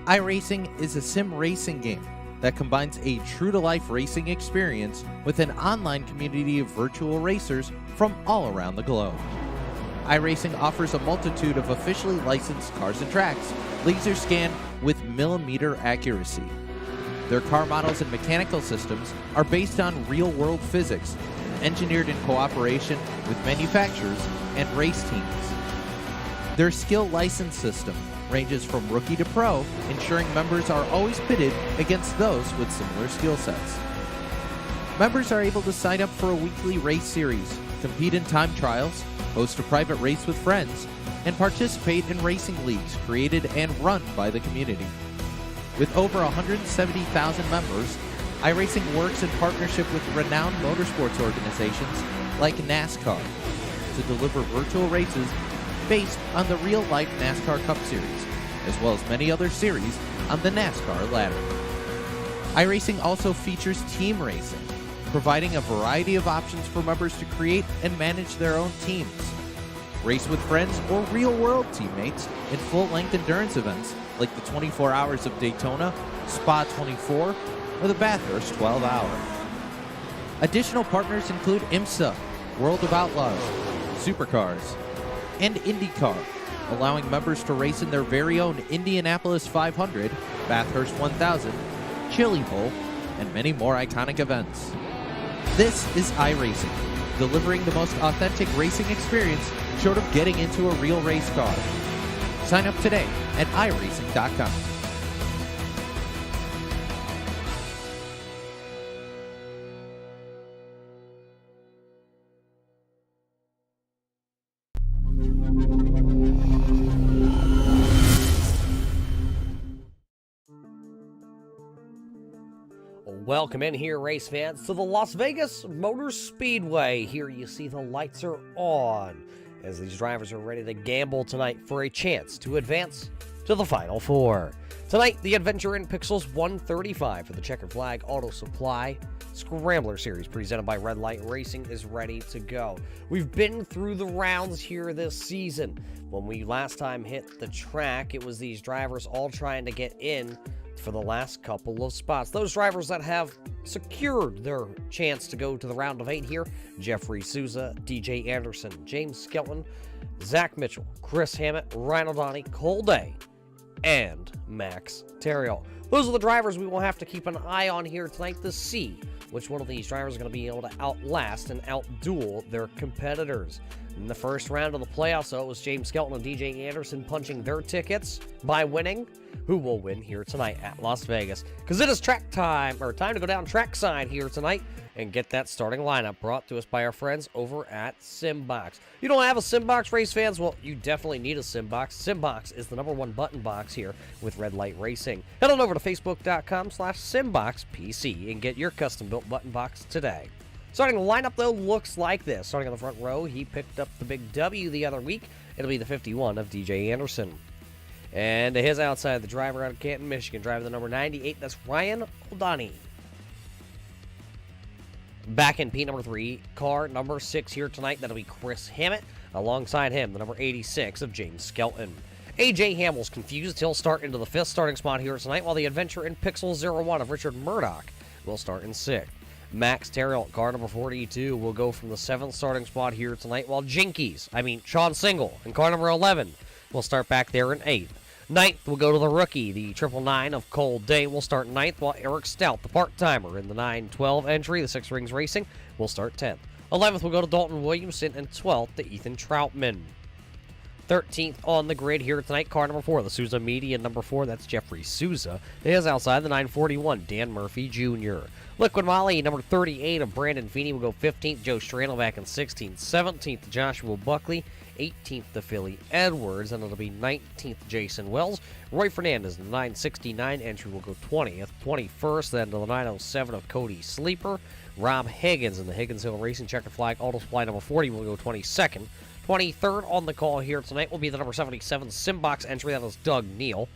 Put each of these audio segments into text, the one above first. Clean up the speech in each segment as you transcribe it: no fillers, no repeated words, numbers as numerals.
iRacing is a sim racing game that combines a true-to-life racing experience with an online community of virtual racers from all around the globe. iRacing offers a multitude of officially licensed cars and tracks, laser scanned with millimeter accuracy. Their car models and mechanical systems are based on real-world physics, engineered in cooperation with manufacturers and race teams. Their skill license system ranges from rookie to pro, ensuring members are always pitted against those with similar skill sets. Members are able to sign up for a weekly race series, compete in time trials, host a private race with friends, and participate in racing leagues created and run by the community. With over 170,000 members, iRacing works in partnership with renowned motorsports organizations like NASCAR to deliver virtual races based on the real-life NASCAR Cup Series, as well as many other series on the NASCAR ladder. iRacing also features team racing, providing a variety of options for members to create and manage their own teams. Race with friends or real-world teammates in full-length endurance events like the 24 Hours of Daytona, Spa 24, or the Bathurst 12 Hour. Additional partners include IMSA, World of Outlaws, Supercars, and IndyCar, allowing members to race in their very own Indianapolis 500, Bathurst 1000, Chili Bowl, and many more iconic events. This is iRacing, delivering the most authentic racing experience short of getting into a real race car. Sign up today at iRacing.com. Welcome in here, race fans, to the Las Vegas Motor Speedway. Here you see the lights are on as these drivers are ready to gamble tonight for a chance to advance to the Final Four. Tonight, the Adventure in Pixels 135 for the Checkered Flag Auto Supply Scrambler Series presented by Red Light Racing is ready to go. We've been through the rounds here this season. When we last time hit the track, it was these drivers all trying to get in for the last couple of spots. Those drivers that have secured their chance to go to the round of 8 here: Jeffrey Souza, DJ Anderson, James Skelton, Zach Mitchell, Chris Hammett, Ryan O'Donnell, Cole Day, and Max Terriel. Those are the drivers we will have to keep an eye on here tonight to see which one of these drivers are going to be able to outlast and outduel their competitors. In the first round of the playoffs, though, it was James Skelton and DJ Anderson punching their tickets by winning. Who will win here tonight at Las Vegas? Because it is track time, or time to go down trackside here tonight and get that starting lineup brought to us by our friends over at Simbox. You don't have a Simbox, race fans? Well, you definitely need a Simbox. Simbox is the #1 button box here with Red Light Racing. Head on over to facebook.com/SimboxPC and get your custom-built button box today. Starting the lineup, though, looks like this. Starting on the front row, he picked up the big W the other week. It'll be the 51 of DJ Anderson. And to his outside, the driver out of Canton, Michigan, driving the number 98, that's Ryan O'Donnell. Back in P number 3, car number 6 here tonight, that'll be Chris Hammett. Alongside him, the number 86 of James Skelton. AJ Hamill's confused. He'll start into the 5th starting spot here tonight, while the Adventure in Pixel 01 of Richard Murdoch will start in 6th. Max Terriel, car number 42, will go from the 7th starting spot here tonight, while Sean Single, and car number 11 will start back there in 8th. 9th will go to the rookie. The 999 of Cole Day will start 9th, while Eric Stout, the part-timer in the 912 entry, the 6 Rings Racing, will start 10th. 11th will go to Dalton Williamson, and 12th to Ethan Troutman. 13th on the grid here tonight, car number 4, the Souza Media number 4, that's Jeffrey Souza. It is outside the 941, Dan Murphy Jr. Liquid Molly, number 38 of Brandon Feeney will go 15th, Joe Strano back in 16th. 17th, Joshua Buckley. 18th to Philly Edwards, and it'll be 19th Jason Wells. Roy Fernandez, the 969 entry, will go 20th. 21st, then to the 907 of Cody Sleeper. Rob Higgins in the Higgins Hill Racing Checkered Flag Auto Supply number 40 will go 22nd. 23rd on the call here tonight will be the number 77 Simbox entry, that is Doug Neal.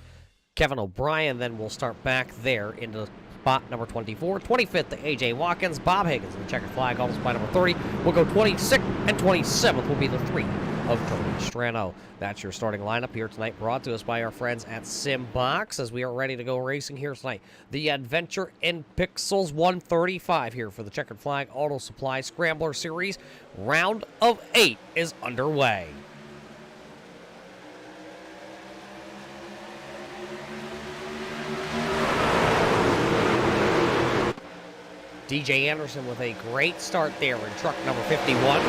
Kevin O'Brien then will start back there into spot number 24. 25th to A.J. Watkins. Bob Higgins in the Checkered Flag Auto Supply number 30 will go 26th, and 27th will be the 3 of Cody Strano. That's your starting lineup here tonight, brought to us by our friends at SimBox, as we are ready to go racing here tonight. The Adventure in Pixels 135 here for the Checkered Flag Auto Supply Scrambler Series. Round of 8 is underway. DJ Anderson with a great start there in truck number 51.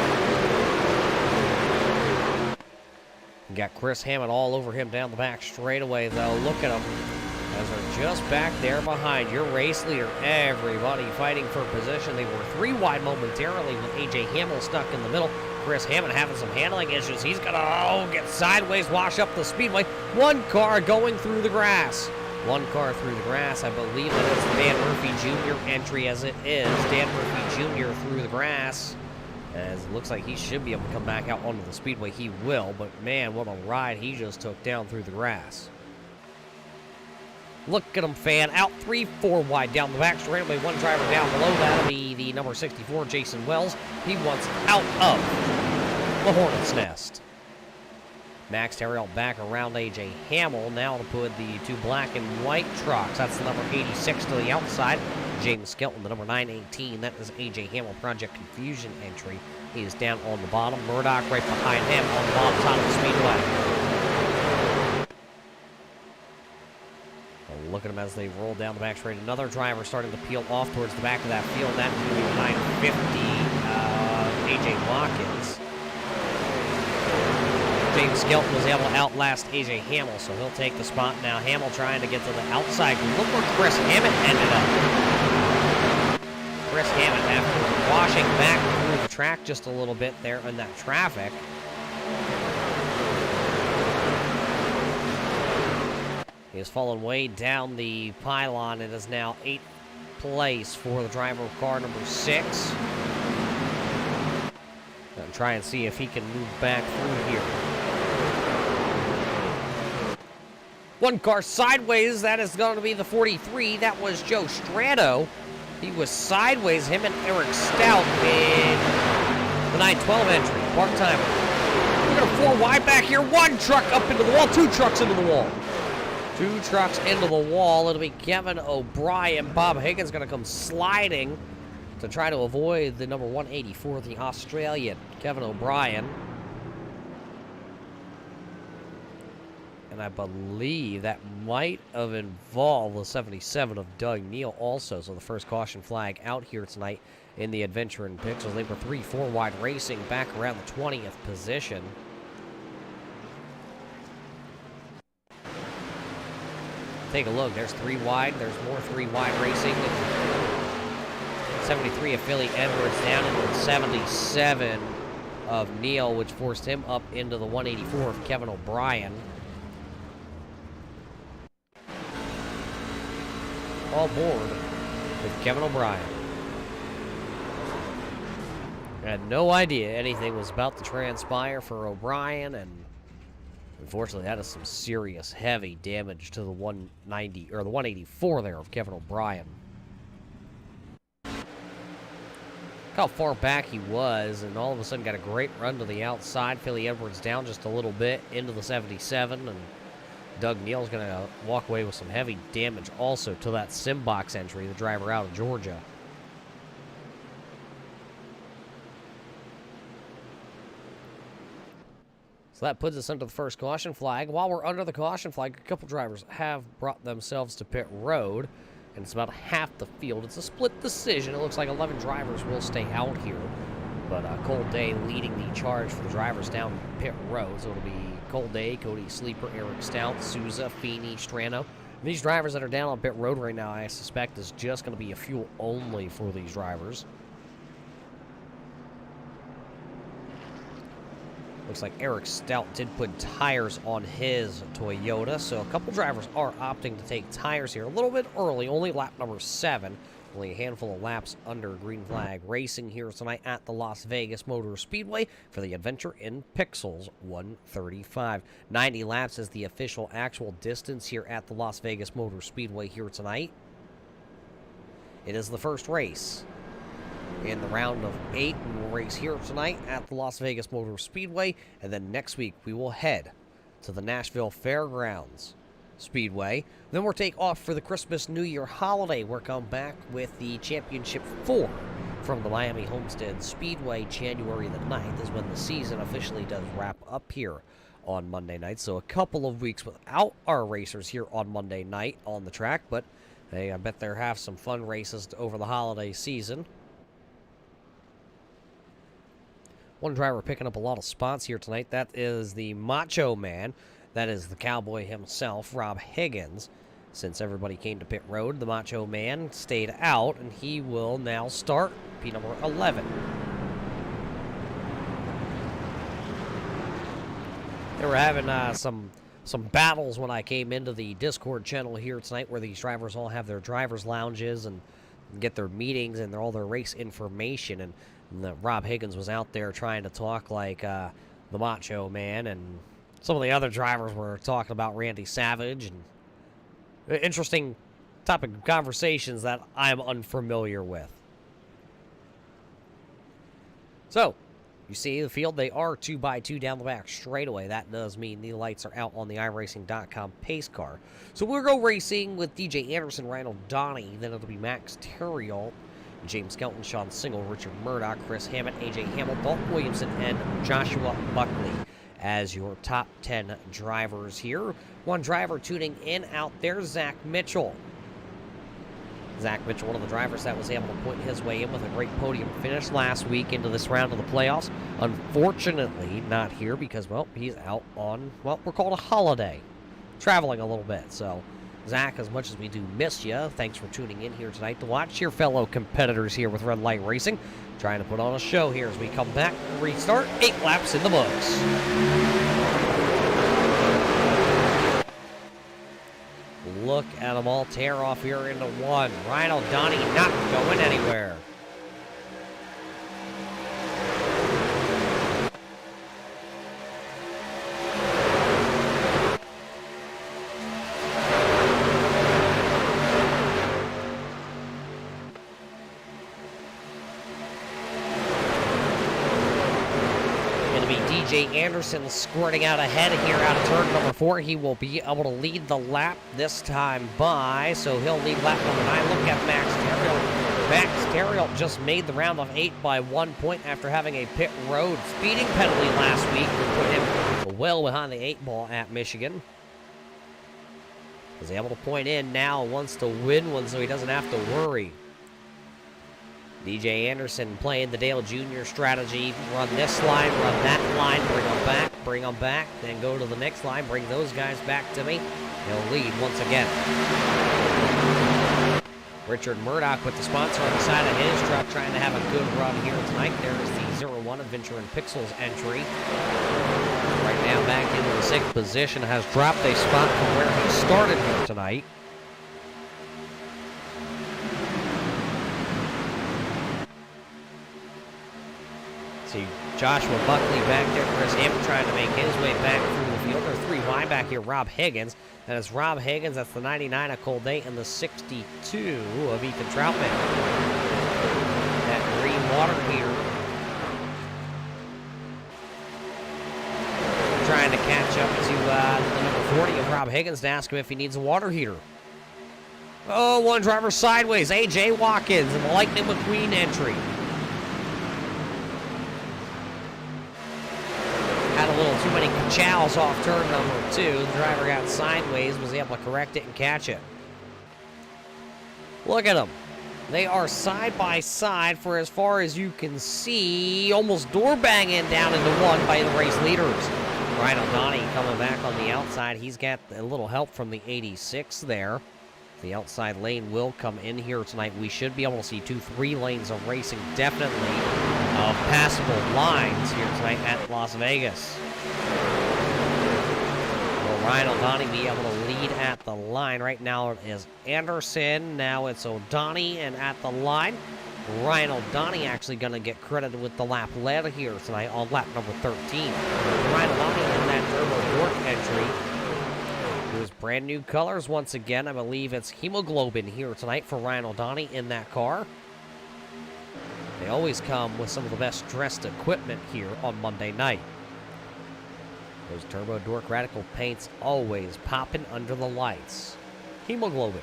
Got Chris Hammond all over him down the back straightaway, though. Look at them as they're just back there behind your race leader. Everybody fighting for position. They were 3 wide momentarily with A.J. Hamill stuck in the middle. Chris Hammond having some handling issues. He's going to get sideways, wash up the speedway. One car going through the grass. One car through the grass. I believe that it's the Dan Murphy Jr. entry, as it is. Dan Murphy Jr. through the grass. As it looks like he should be able to come back out onto the speedway. He will, but man, what a ride he just took down through the grass. Look at him, fan. Out 3-4 wide down the back straightaway. One driver down below. That'll be the number 64, Jason Wells. He wants out of the Hornet's Nest. Max Terrell back around A.J. Hamill. Now to put the 2 black and white trucks. That's the number 86 to the outside. James Skelton, the number 918. That is A.J. Hamill, Project Confusion entry. He is down on the bottom. Murdoch right behind him on the bottom side of the speedway. Look at them as they roll down the back straight. Another driver starting to peel off towards the back of that field. That is going to be 950, A.J. Watkins. James Skelton was able to outlast A.J. Hamill, so he'll take the spot now. Hamill trying to get to the outside. Look where Chris Hammond ended up. Chris Hammond, after washing back through the track just a little bit there in that traffic. He has fallen way down the pylon. It is now 8th place for the driver of car number 6. And try and see if he can move back through here. One car sideways. That is going to be the 43. That was Joe Strano. He was sideways. Him and Eric Stout in the 912 entry. Part-timer. We're going to 4 wide back here. One truck up into the wall. 2 trucks into the wall. 2 trucks into the wall. It'll be Kevin O'Brien. Bob Higgins going to come sliding to try to avoid the number 184, the Australian, Kevin O'Brien. And I believe that might have involved the 77 of Doug Neal also. So the first caution flag out here tonight in the Adventure in Pixels. They were 3-4 wide racing back around the 20th position. Take a look. There's 3 wide. There's more 3 wide racing. 73 of Philly Edwards down into the 77 of Neal, which forced him up into the 184 of Kevin O'Brien. All board with Kevin O'Brien. I had no idea anything was about to transpire for O'Brien, and unfortunately, that is some serious heavy damage to the 190 or the 184 there of Kevin O'Brien. Look how far back he was, and all of a sudden got a great run to the outside. Philly Edwards down just a little bit into the 77, and Doug Neal's going to walk away with some heavy damage also to that SimBox entry, the driver out of Georgia. So that puts us under the first caution flag. While we're under the caution flag, a couple drivers have brought themselves to pit road, and it's about half the field. It's a split decision. It looks like 11 drivers will stay out here, but Cole Day leading the charge for the drivers down pit road. So it'll be Cole Day, Cody Sleeper, Eric Stout, Souza, Feeney, Strano. And these drivers that are down on pit road right now, I suspect, is just going to be a fuel only for these drivers. Looks like Eric Stout did put tires on his Toyota, so a couple drivers are opting to take tires here a little bit early, only lap number 7. Only a handful of laps under green flag racing here tonight at the Las Vegas Motor Speedway for the Adventure in Pixels 135. 90 laps is the official actual distance here at the Las Vegas Motor Speedway here tonight. It is the first race in the round of 8. We will race here tonight at the Las Vegas Motor Speedway, and then next week we will head to the Nashville Fairgrounds Speedway. Then we'll take off for the Christmas New Year holiday. We'll come back with the Championship 4 from the Miami Homestead Speedway. January the 9th is when the season officially does wrap up here on Monday night. So a couple of weeks without our racers here on Monday night on the track, but hey, I bet they'll have some fun races over the holiday season. One driver picking up a lot of spots here tonight. That is the Macho Man. That is the Cowboy himself, Rob Higgins. Since everybody came to pit road, the Macho Man stayed out, and he will now start P number 11. They were having some battles when I came into the Discord channel here tonight, where these drivers all have their drivers' lounges and get their meetings and all their race information. And Rob Higgins was out there trying to talk like the Macho Man, and some of the other drivers were talking about Randy Savage, and interesting topic of conversations that I'm unfamiliar with. So, you see the field, they are 2x2 down the back straightaway. That does mean the lights are out on the iRacing.com pace car. So we'll go racing with DJ Anderson, Ryan Donnie, then it'll be Max Terriol, James Skelton, Sean Single, Richard Murdoch, Chris Hammett, AJ Hamill, Dalton Williamson, and Joshua Buckley as your top 10 drivers here. One driver tuning in out there, Zach Mitchell. Zach Mitchell, one of the drivers that was able to point his way in with a great podium finish last week into this round of the playoffs. Unfortunately, not here because, well, he's out on, well, we're called a holiday. Traveling a little bit. So, Zach, as much as we do miss you, thanks for tuning in here tonight to watch your fellow competitors here with Red Light Racing. Trying to put on a show here as we come back and restart. 8 laps in the books. Look at them all tear off here into one. Ryan O'Donnell not going anywhere. DJ Anderson squirting out ahead here out of turn number 4. He will be able to lead the lap this time by, so he'll lead lap number 9. Look at Max Terriol. Max Terriol just made the round of 8 by 1 point after having a pit road speeding penalty last week. We put him well behind the 8 ball at Michigan. He's able to point in now, wants to win one so he doesn't have to worry. DJ Anderson playing the Dale Jr. strategy. Run this line, run that line, bring them back, then go to the next line, bring those guys back to me. He'll lead once again. Richard Murdoch with the sponsor on the side of his truck, trying to have a good run here tonight. There is the 01 Adventure in Pixels entry. Right now back into the 6th position, has dropped a spot from where he started here tonight. See Joshua Buckley back there. Chris Hammett trying to make his way back through the field. There's 3 wide back here. Rob Higgins. That is Rob Higgins. That's the 99 of Cole Day and the 62 of Ethan Troutman. That green water heater. Trying to catch up to the number 40 of Rob Higgins to ask him if he needs a water heater. Oh, one driver sideways. AJ Watkins in the Lightning McQueen entry. Had a little too many chows off turn number 2. The driver got sideways, was able to correct it and catch it. Look at them. They are side by side for as far as you can see. Almost door banging down into one by the race leaders. Ryan O'Donnell coming back on the outside. He's got a little help from the 86 there. The outside lane will come in here tonight. We should be able to see 2-3 lanes of racing, definitely of passable lines here tonight at Las Vegas. Will Ryan O'Donnell be able to lead at the line? Right now it is Anderson. Now it's O'Donnell, and at the line, Ryan O'Donnell actually going to get credited with the lap led here tonight on lap number 13. Ryan O'Donnell in that turbo York entry. There's brand new colors once again. I believe it's hemoglobin here tonight for Ryan O'Donnell in that car. They always come with some of the best dressed equipment here on Monday night. Those Turbo Dork Radical paints always popping under the lights. Hemoglobin.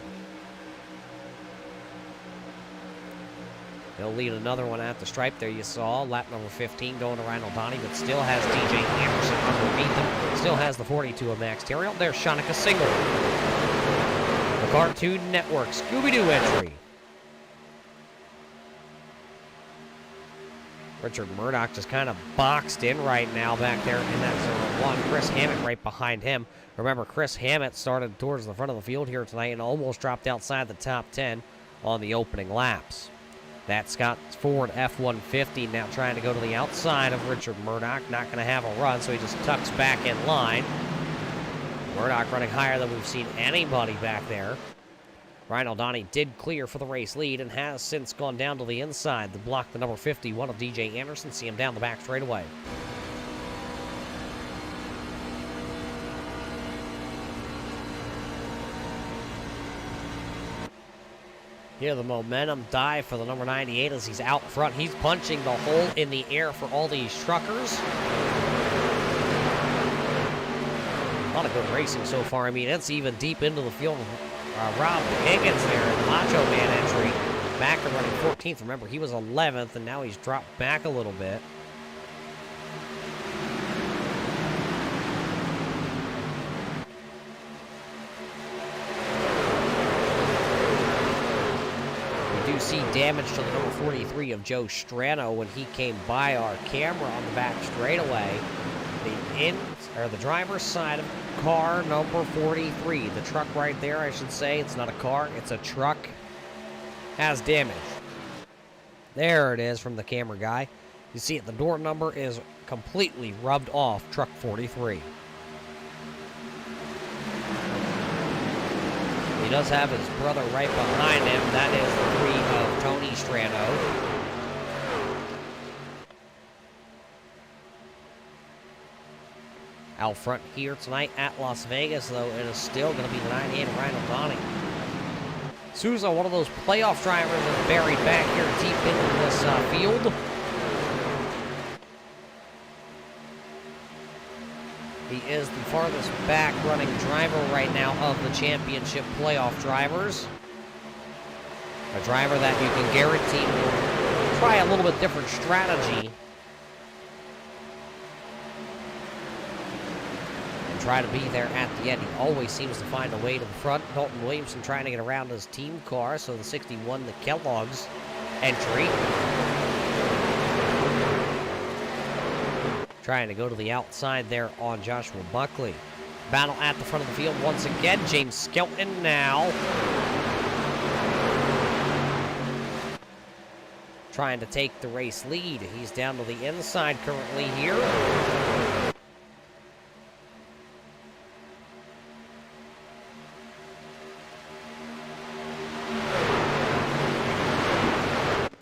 He'll lead another one at the stripe there. You saw lap number 15 going to Ryan O'Donnell, but still has DJ Anderson underneath him. Still has the 42 of Max Terriel. There's Shanika Single. The Cartoon Network Scooby-Doo entry. Richard Murdoch just kind of boxed in right now back there in that 0-1. Chris Hammett right behind him. Remember, Chris Hammett started towards the front of the field here tonight and almost dropped outside the top 10 on the opening laps. That Scott Ford F-150 now trying to go to the outside of Richard Murdoch. Not going to have a run, so he just tucks back in line. Murdoch running higher than we've seen anybody back there. Ryan O'Donnell did clear for the race lead and has since gone down to the inside to block the number 51 of DJ Anderson. See him down the back straightaway. Here the momentum dive for the number 98 as he's out front. He's punching the hole in the air for all these truckers. A lot of good racing so far. I mean, it's even deep into the field. Rob Higgins there in the Macho Man entry. Back and running 14th. Remember, he was 11th, and now he's dropped back a little bit. We do see damage to the number 43 of Joe Strano when he came by our camera on the back straightaway. The driver's side of car number 43. The truck right there, I should say. It's not a car, it's a truck. Has damage. There it is from the camera guy. You see it, the door number is completely rubbed off truck 43. He does have his brother right behind him. That is the 3 of Tony Strano. Out front here tonight at Las Vegas, though, it is still going to be the 98 of Ryan O'Donnell. Souza, one of those playoff drivers, is buried back here deep into this field. He is the farthest back running driver right now of the championship playoff drivers. A driver that you can guarantee will try a little bit different strategy try to be there at the end. He always seems to find a way to the front. Dalton Williamson trying to get around his team car, so the 61, the Kellogg's entry. Trying to go to the outside there on Joshua Buckley. Battle at the front of the field once again. James Skelton now. Trying to take the race lead. He's down to the inside currently here.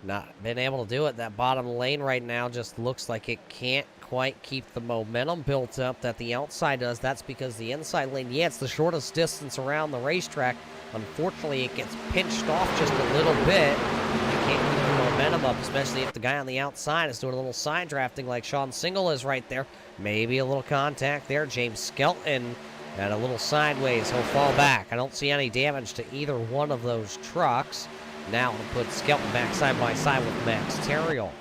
Not been able to do it. That bottom lane right now just looks like it can't quite keep the momentum built up that the outside does. That's because the inside lane, yeah, it's the shortest distance around the racetrack. Unfortunately, it gets pinched off just a little bit. You can't keep the momentum up, especially if the guy on the outside is doing a little side drafting like Sean Single is right there. Maybe a little contact there. James Skelton and a little sideways. He'll fall back. I don't see any damage to either one of those trucks. Now to put Skelton back side by side with Max Terriel.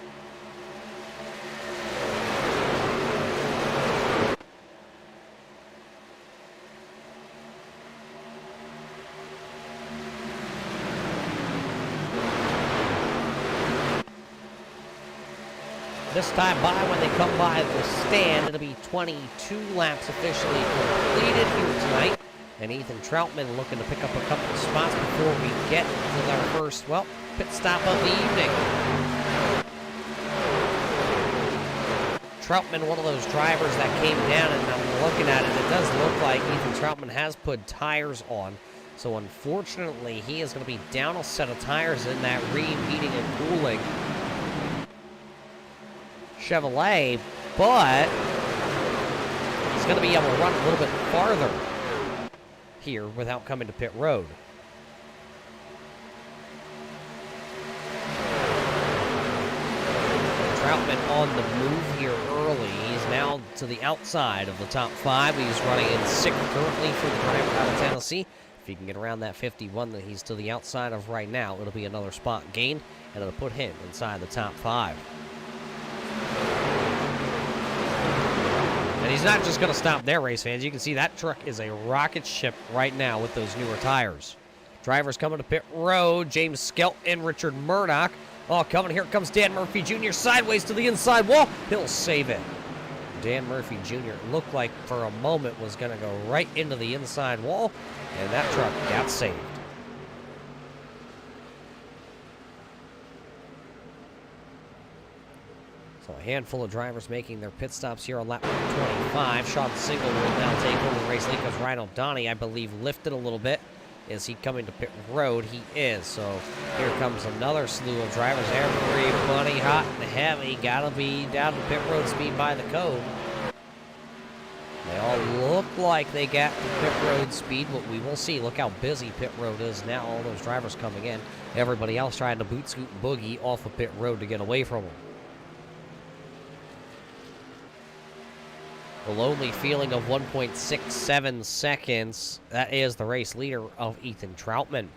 This time by, when they come by the stand, it'll be 22 laps officially completed here tonight. And Ethan Troutman looking to pick up a couple of spots before we get to our first, well, pit stop of the evening. Troutman, one of those drivers that came down, and I'm looking at it, it does look like Ethan Troutman has put tires on. So unfortunately, he is going to be down a set of tires in that reheating and cooling Chevrolet, but he's going to be able to run a little bit farther here without coming to pit road. Troutman on the move here early. He's now to the outside of the top 5. He's running in 6th currently for the driver out of Tennessee. If he can get around that 51 that he's to the outside of right now, it'll be another spot gain, and it'll put him inside the top 5. And he's not just going to stop there, race fans. You can see that truck is a rocket ship right now with those newer tires. Drivers coming to pit road. James Skelton, Richard Murdoch. Oh, coming. Here comes Dan Murphy Jr. sideways to the inside wall. He'll save it. Dan Murphy Jr. looked like for a moment was going to go right into the inside wall, and that truck got saved. So a handful of drivers making their pit stops here on lap 25. Sean Single will now take over the race lead because Ryan O'Donnell, I believe, lifted a little bit. Is he coming to pit road? He is. So here comes another slew of drivers. Everybody hot and heavy. Gotta be down to pit road speed by the code. They all look like they got the pit road speed, but we will see. Look how busy pit road is now. All those drivers coming in. Everybody else trying to boot, scoot, and boogie off of pit road to get away from them. A lonely feeling of 1.67 seconds. That is the race leader of Ethan Troutman.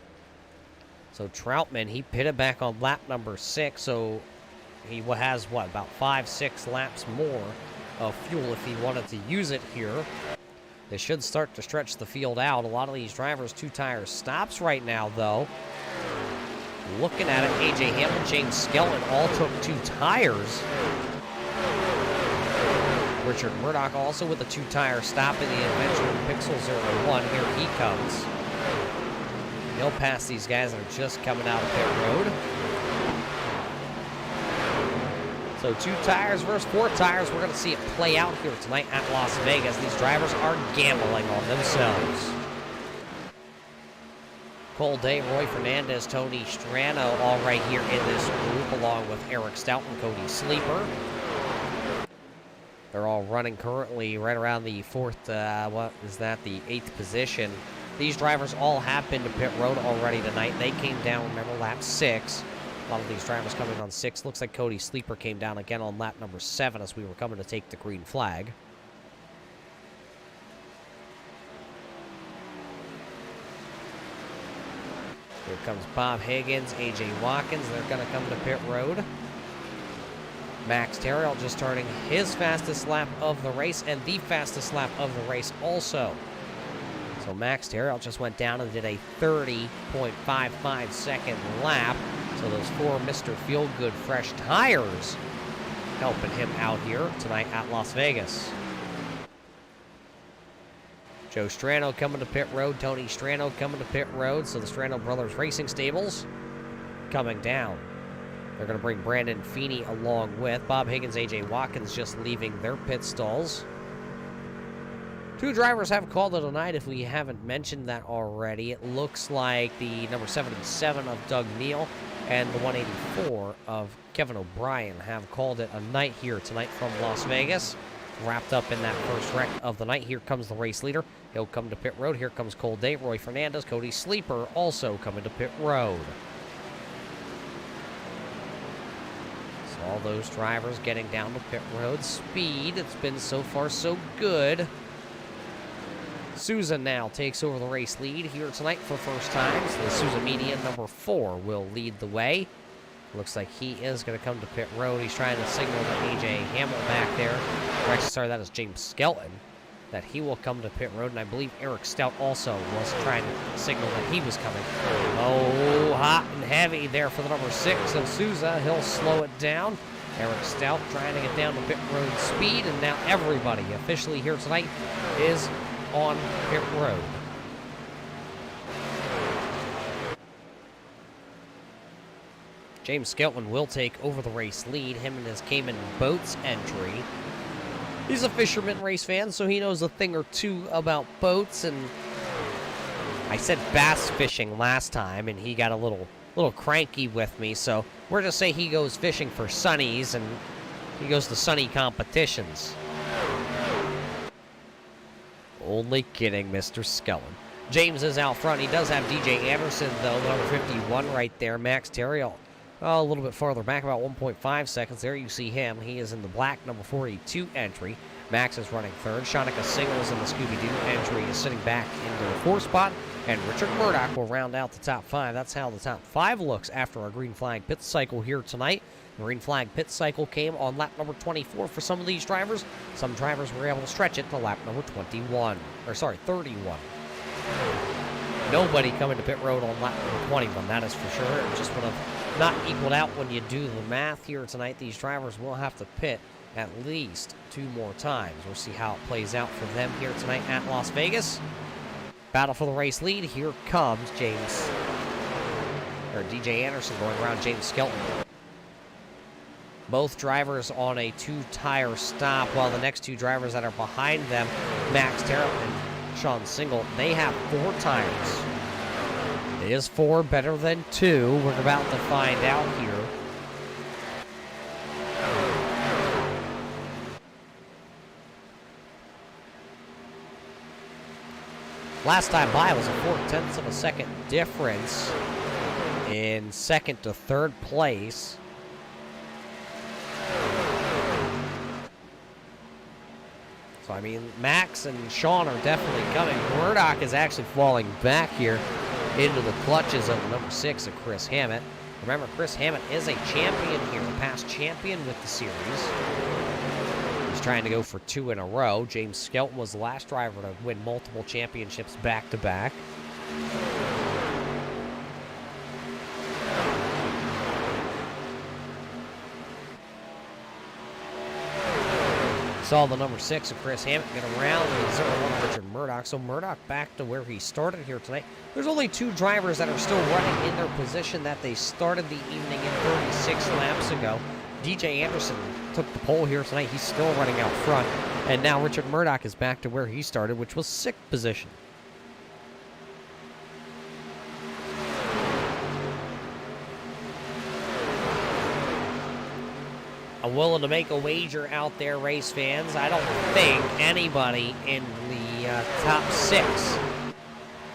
So Troutman, he pitted back on lap number 6, so he has, what, about 5-6 laps more of fuel if he wanted to use it here. They should start to stretch the field out. A lot of these drivers, 2-tire stops right now, though. Looking at it, A.J. Hamlin, James Skelton all took 2 tires. Richard Murdoch also with a 2-tire stop in the Adventure Pixel 01. Here he comes. He'll pass these guys that are just coming out of pit road. So 2 tires versus 4 tires. We're going to see it play out here tonight at Las Vegas. These drivers are gambling on themselves. Cole Day, Roy Fernandez, Tony Strano all right here in this group, along with Eric Stout and Cody Sleeper. They're all running currently right around the 4th, the 8th position. These drivers all have been to pit road already tonight. They came down, remember, lap 6. A lot of these drivers coming on 6. Looks like Cody Sleeper came down again on lap number 7 as we were coming to take the green flag. Here comes Bob Higgins, A.J. Watkins. They're going to come to pit road. Max Terrill just turning his fastest lap of the race and the fastest lap of the race also. So Max Terrill just went down and did a 30.55 second lap. So those 4 Mr. Feelgood fresh tires helping him out here tonight at Las Vegas. Joe Strano coming to pit road. Tony Strano coming to pit road. So the Strano Brothers Racing Stables coming down. They're going to bring Brandon Feeney along with Bob Higgins, A.J. Watkins just leaving their pit stalls. 2 drivers have called it a night if we haven't mentioned that already. It looks like the number 77 of Doug Neal and the 184 of Kevin O'Brien have called it a night here tonight from Las Vegas. Wrapped up in that first wreck of the night. Here comes the race leader. He'll come to pit road. Here comes Cole Day, Roy Fernandez, Cody Sleeper also coming to pit road. All those drivers getting down to pit road speed. It's been so far so good. Souza now takes over the race lead here tonight for first time. So the Souza Media number 4 will lead the way. Looks like he is going to come to pit road. He's trying to signal to A.J. Hamel back there. Or actually, sorry, that is James Skelton. That he will come to pit road. And I believe Eric Stout also was trying to signal that he was coming. Oh, hot and heavy there for the number 6 of Souza. He'll slow it down. Eric Stout trying to get down to pit road speed. And now everybody officially here tonight is on pit road. James Skelton will take over the race lead. Him and his Cayman Boats entry. He's a fisherman race fan, so he knows a thing or two about boats. And I said bass fishing last time, and he got a little cranky with me. So we're just say he goes fishing for sunnies, and he goes to sunny competitions. Only kidding, Mr. Skelton. James is out front. He does have DJ Anderson, though, the number 51 right there. Max Terrill a little bit farther back, about 1.5 seconds. There you see him. He is in the black number 42 entry. Max is running third. Shanika Singles in the Scooby-Doo entry is sitting back into the 4th spot. And Richard Murdoch will round out the top 5. That's how the top 5 looks after our green flag pit cycle here tonight. The green flag pit cycle came on lap number 24 for some of these drivers. Some drivers were able to stretch it to lap number 31. Or sorry, 31. Nobody coming to pit road on lap number 21, that is for sure. It just would have not equaled out when you do the math here tonight. These drivers will have to pit at least 2 more times. We'll see how it plays out for them here tonight at Las Vegas. Battle for the race lead. Here comes DJ Anderson going around James Skelton. Both drivers on a 2-tire stop, while the next 2 drivers that are behind them, Max Terrell and Sean Single, they have 4 tires. Is 4 better than 2? We're about to find out here. Last time by was a 4/10 of a second difference in 2nd to 3rd place. So, I mean, Max and Sean are definitely coming. Murdoch is actually falling back here into the clutches of number 6 of Chris Hammett. Remember, Chris Hammett is a champion here, a past champion with the series. He's trying to go for 2 in a row. James Skelton was the last driver to win multiple championships back-to-back. Saw the number 6 of Chris Hammett get around the 0-1 Richard Murdoch. So Murdoch back to where he started here tonight. There's only 2 drivers that are still running in their position that they started the evening in 36 laps ago. DJ Anderson took the pole here tonight. He's still running out front. And now Richard Murdoch is back to where he started, which was 6th position. I'm willing to make a wager out there, race fans. I don't think anybody in the top 6.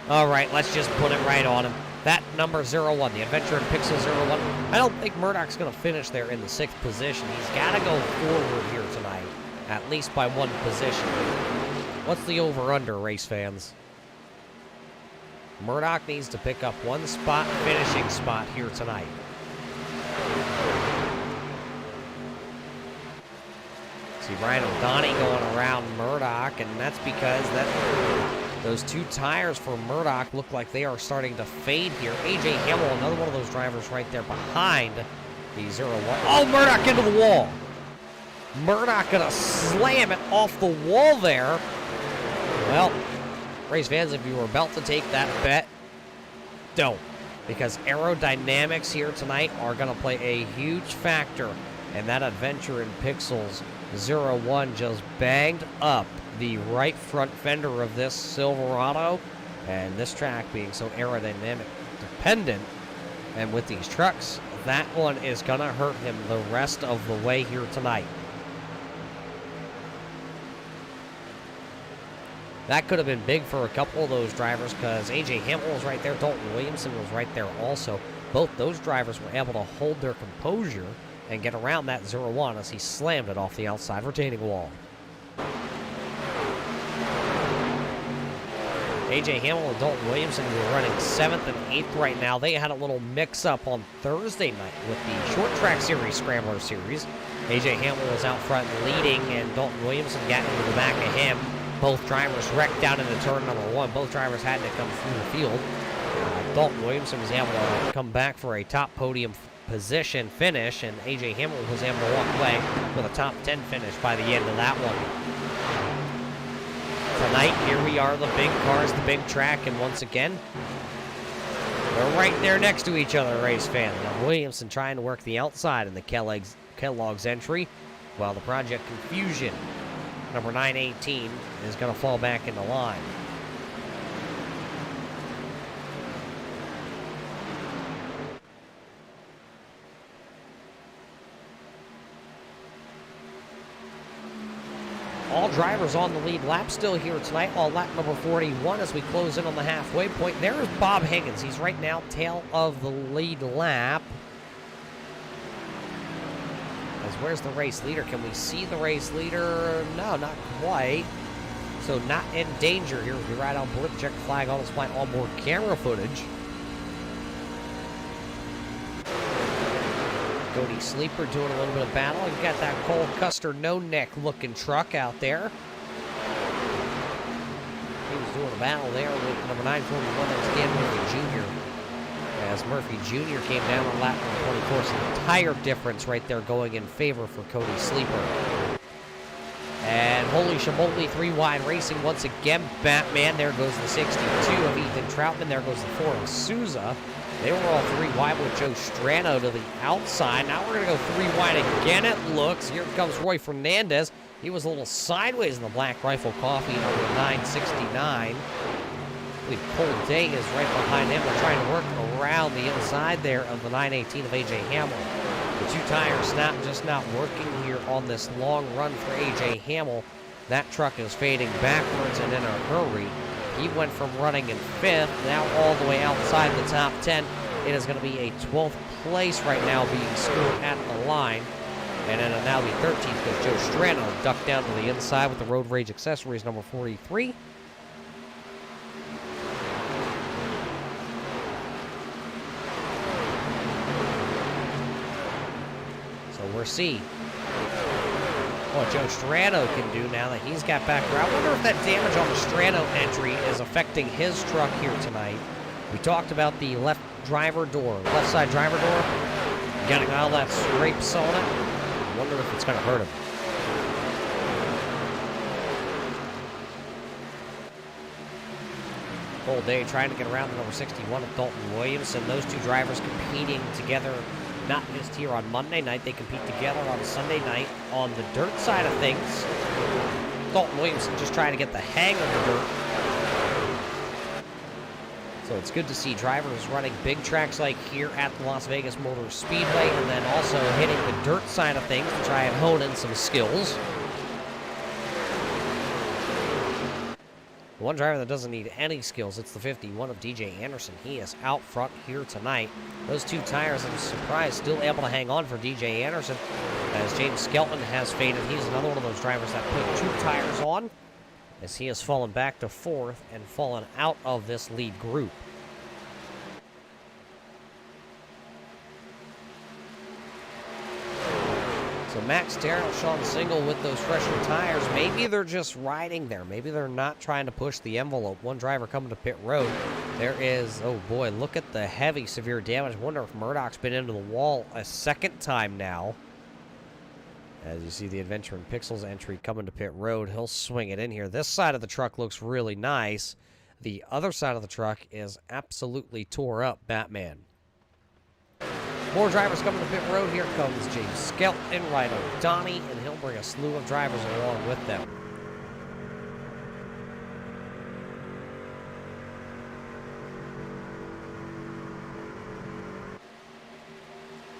All right, let's just put it right on him. That number 0-1, the Adventure in Pixel 0-1, I don't think Murdoch's going to finish there in the 6th position. He's got to go forward here tonight, at least by 1 position. What's the over-under, race fans? Murdoch needs to pick up 1 spot, finishing spot here tonight. See Brian O'Donnell going around Murdoch, and that's because those 2 tires for Murdoch look like they are starting to fade here. A.J. Hamill, another one of those drivers right there behind the 0-1. Oh, Murdoch into the wall. Murdoch going to slam it off the wall there. Well, race fans, if you were about to take that bet, don't. Because aerodynamics here tonight are going to play a huge factor. And that Adventure in Pixels 0-1 just banged up the right front fender of this Silverado. And this track being so aerodynamic dependent, and with these trucks, that one is going to hurt him the rest of the way here tonight. That could have been big for a couple of those drivers because A.J. Hamill was right there. Dalton Williamson was right there also. Both those drivers were able to hold their composure and get around that 0-1 as he slammed it off the outside retaining wall. A.J. Hamill and Dalton Williamson were running 7th and 8th right now. They had a little mix-up on Thursday night with the Short Track Series, Scrambler Series. A.J. Hamill was out front leading, and Dalton Williamson got into the back of him. Both drivers wrecked down into turn number 1. Both drivers had to come through the field. Dalton Williamson was able to come back for a top podium position finish, and A.J. Hamill was able to walk away with a top 10 finish by the end of that one. Tonight, here we are, the big cars, the big track, and once again, they're right there next to each other, race fans. Now, Williamson trying to work the outside in the Kellogg's entry, while the Project Confusion, number 918, is going to fall back into line. All drivers on the lead lap still here tonight, while lap number 41 as we close in on the halfway point. There is Bob Higgins. He's right now tail of the lead lap. As where's the race leader? Can we see the race leader? No, not quite. So not in danger here. We'll be right on board. The check flag on display onboard camera footage. Cody Sleeper doing a little bit of battle. You've got that Cole Custer no-neck looking truck out there. He was doing a battle there with number 941. That was Dan Murphy Jr. As Murphy Jr. came down on lap number 24. So the tire difference right there going in favor for Cody Sleeper. And holy shamoly, 3 wide racing once again. Batman, there goes the 62 of Ethan Troutman. There goes the 4 of Souza. They were all 3 wide with Joe Strano to the outside. Now we're going to go 3 wide again, it looks. Here comes Roy Fernandez. He was a little sideways in the Black Rifle Coffee, number 969. I believe Cole Day is right behind him. They're trying to work around the inside there of the 918 of A.J. Hamill. The 2 tires not working here on this long run for A.J. Hamill. That truck is fading backwards and in a hurry. He went from running in 5th, now all the way outside the top 10. It is going to be a 12th place right now being scored at the line. And it'll now be 13th because Joe Strano ducked down to the inside with the Road Rage Accessories number 43. So we'll see what Joe Strano can do now that he's got back around. I wonder if that damage on the Strano entry is affecting his truck here tonight. We talked about the left side driver door, getting all that scrapes on it. I wonder if it's going to hurt him. Whole day trying to get around the number 61 of Dalton Williamson. Those 2 drivers competing together. Not just here on Monday night, they compete together on Sunday night on the dirt side of things. Dalton Williamson just trying to get the hang of the dirt. So it's good to see drivers running big tracks like here at the Las Vegas Motor Speedway, and then also hitting the dirt side of things to try and hone in some skills. One driver that doesn't need any skills, it's the 51 of DJ Anderson. He is out front here tonight. Those 2 tires, I'm surprised, still able to hang on for DJ Anderson. As James Skelton has faded, he's another one of those drivers that put 2 tires on, as he has fallen back to 4th and fallen out of this lead group. So Max Terrell, Sean Single with those fresher tires. Maybe they're just riding there. Maybe they're not trying to push the envelope. One driver coming to pit road. There is, oh boy, look at the heavy, severe damage. I wonder if Murdoch's been into the wall a second time now. As you see the Adventure in Pixels entry coming to pit road, he'll swing it in here. This side of the truck looks really nice. The other side of the truck is absolutely tore up, Batman. More drivers coming to pit road. Here comes James Skelton, Ryan O'Donnell, and he'll bring a slew of drivers along with them.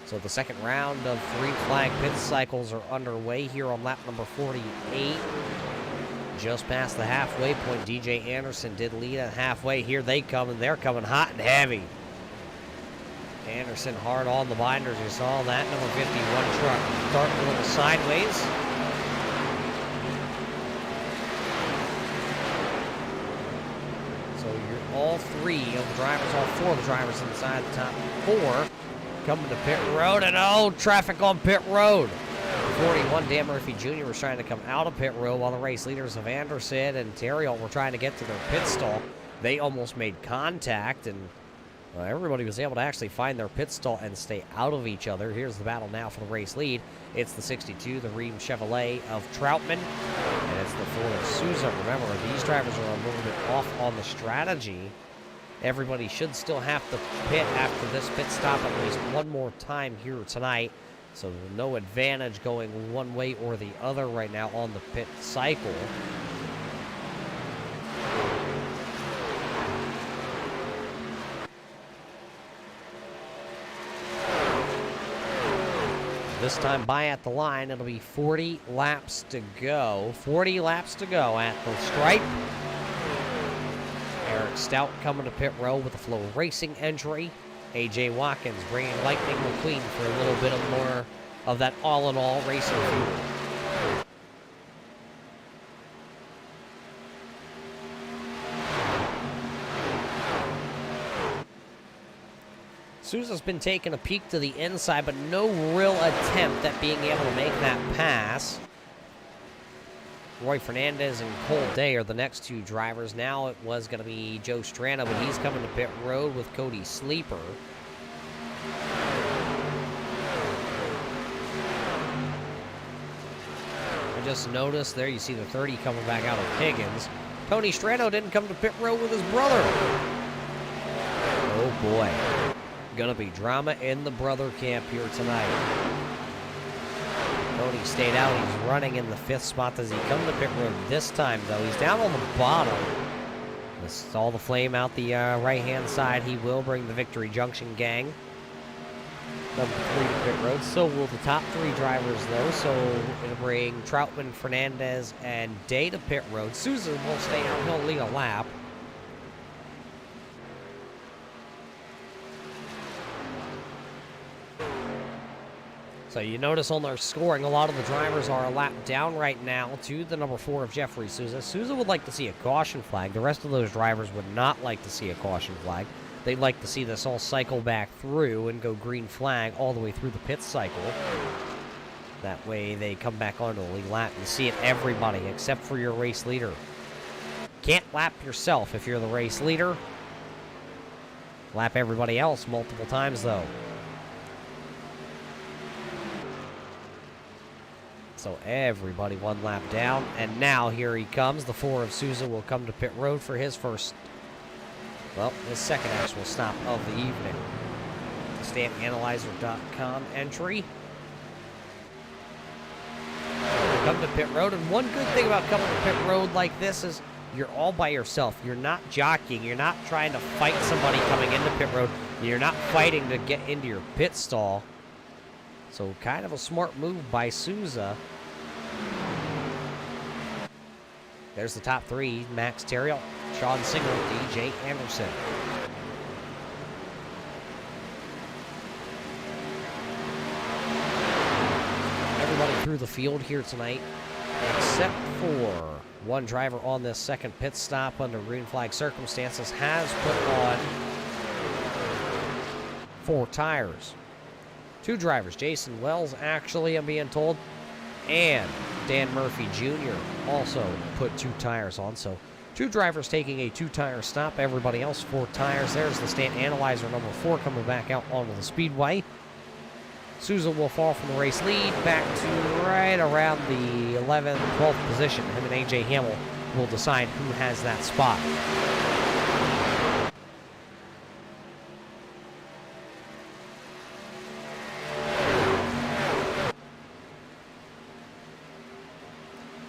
So the second round of 3 flag pit cycles are underway here on lap number 48. Just past the halfway point, DJ Anderson did lead at halfway. Here they come, and they're coming hot and heavy. Anderson hard on the binders. You saw that number 51 truck starting a little sideways. So you're all 3 of the drivers, all 4 of the drivers inside the top 4 coming to pit road, and oh, traffic on pit road. 41, Dan Murphy Jr. was trying to come out of pit road while the race leaders of Anderson and Terrill were trying to get to their pit stall. They almost made contact, and everybody was able to actually find their pit stall and stay out of each other. Here's the battle now for the race lead. It's the 62, the Ream Chevrolet of Troutman, and it's the 4 of Souza. Remember, these drivers are a little bit off on the strategy. Everybody should still have to pit after this pit stop at least one more time here tonight. So no advantage going one way or the other right now on the pit cycle. This time by at the line, it'll be 40 laps to go. 40 laps to go at the stripe. Eric Stout coming to pit road with a Flow Racing entry. A.J. Watkins bringing Lightning McQueen for a little bit of more of that all-in-all racing fuel. Souza's been taking a peek to the inside, but no real attempt at being able to make that pass. Roy Fernandez and Cole Day are the next two drivers. Now it was going to be Joe Strano, but he's coming to pit road with Cody Sleeper. I just noticed there, you see the 30 coming back out of Higgins. Tony Strano didn't come to pit road with his brother. Oh boy. Gonna be drama in the brother camp here tonight. Tony stayed out. He's running in the 5th spot. Does he come to pit road this time, though? He's down on the bottom. This is all the flame out the right-hand side. He will bring the Victory Junction gang. Number 3 to pit road. So will the top 3 drivers, though. So it'll bring Troutman, Fernandez, and Day to pit road. Souza will stay out. He'll lead a lap. So you notice on their scoring, a lot of the drivers are a lap down right now to the number 4 of Jeffrey Souza. Souza would like to see a caution flag. The rest of those drivers would not like to see a caution flag. They'd like to see this all cycle back through and go green flag all the way through the pit cycle. That way they come back onto the lead lap. You see it, everybody, except for your race leader. Can't lap yourself if you're the race leader. Lap everybody else multiple times, though. So everybody 1 lap down, and now here he comes. The 4 of Souza will come to pit road for his first, well, his second actual stop of the evening. StampAnalyzer.com entry. Come to pit road, and one good thing about coming to pit road like this is you're all by yourself. You're not jockeying. You're not trying to fight somebody coming into pit road. You're not fighting to get into your pit stall. So kind of a smart move by Souza. There's the top 3. Max Terriel, Sean Singer, DJ Anderson. Everybody through the field here tonight, except for one driver on this second pit stop under green flag circumstances, has put on 4 tires. 2 drivers, Jason Wells, actually, I'm being told, and Dan Murphy Jr. also put 2 tires on. So 2 drivers taking a 2-tire stop. Everybody else 4 tires. There's the Stant Analyzer number 4 coming back out onto the speedway. Souza will fall from the race lead back to right around the 11th, 12th position. Him and A.J. Hamill will decide who has that spot.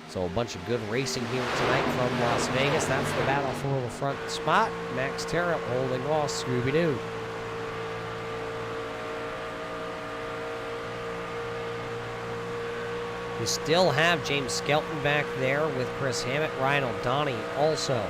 So a bunch of good racing here tonight from Las Vegas. That's the battle for the front spot. Max Terriel holding off Scooby-Doo. We still have James Skelton back there with Chris Hammett. Ryan O'Donnell also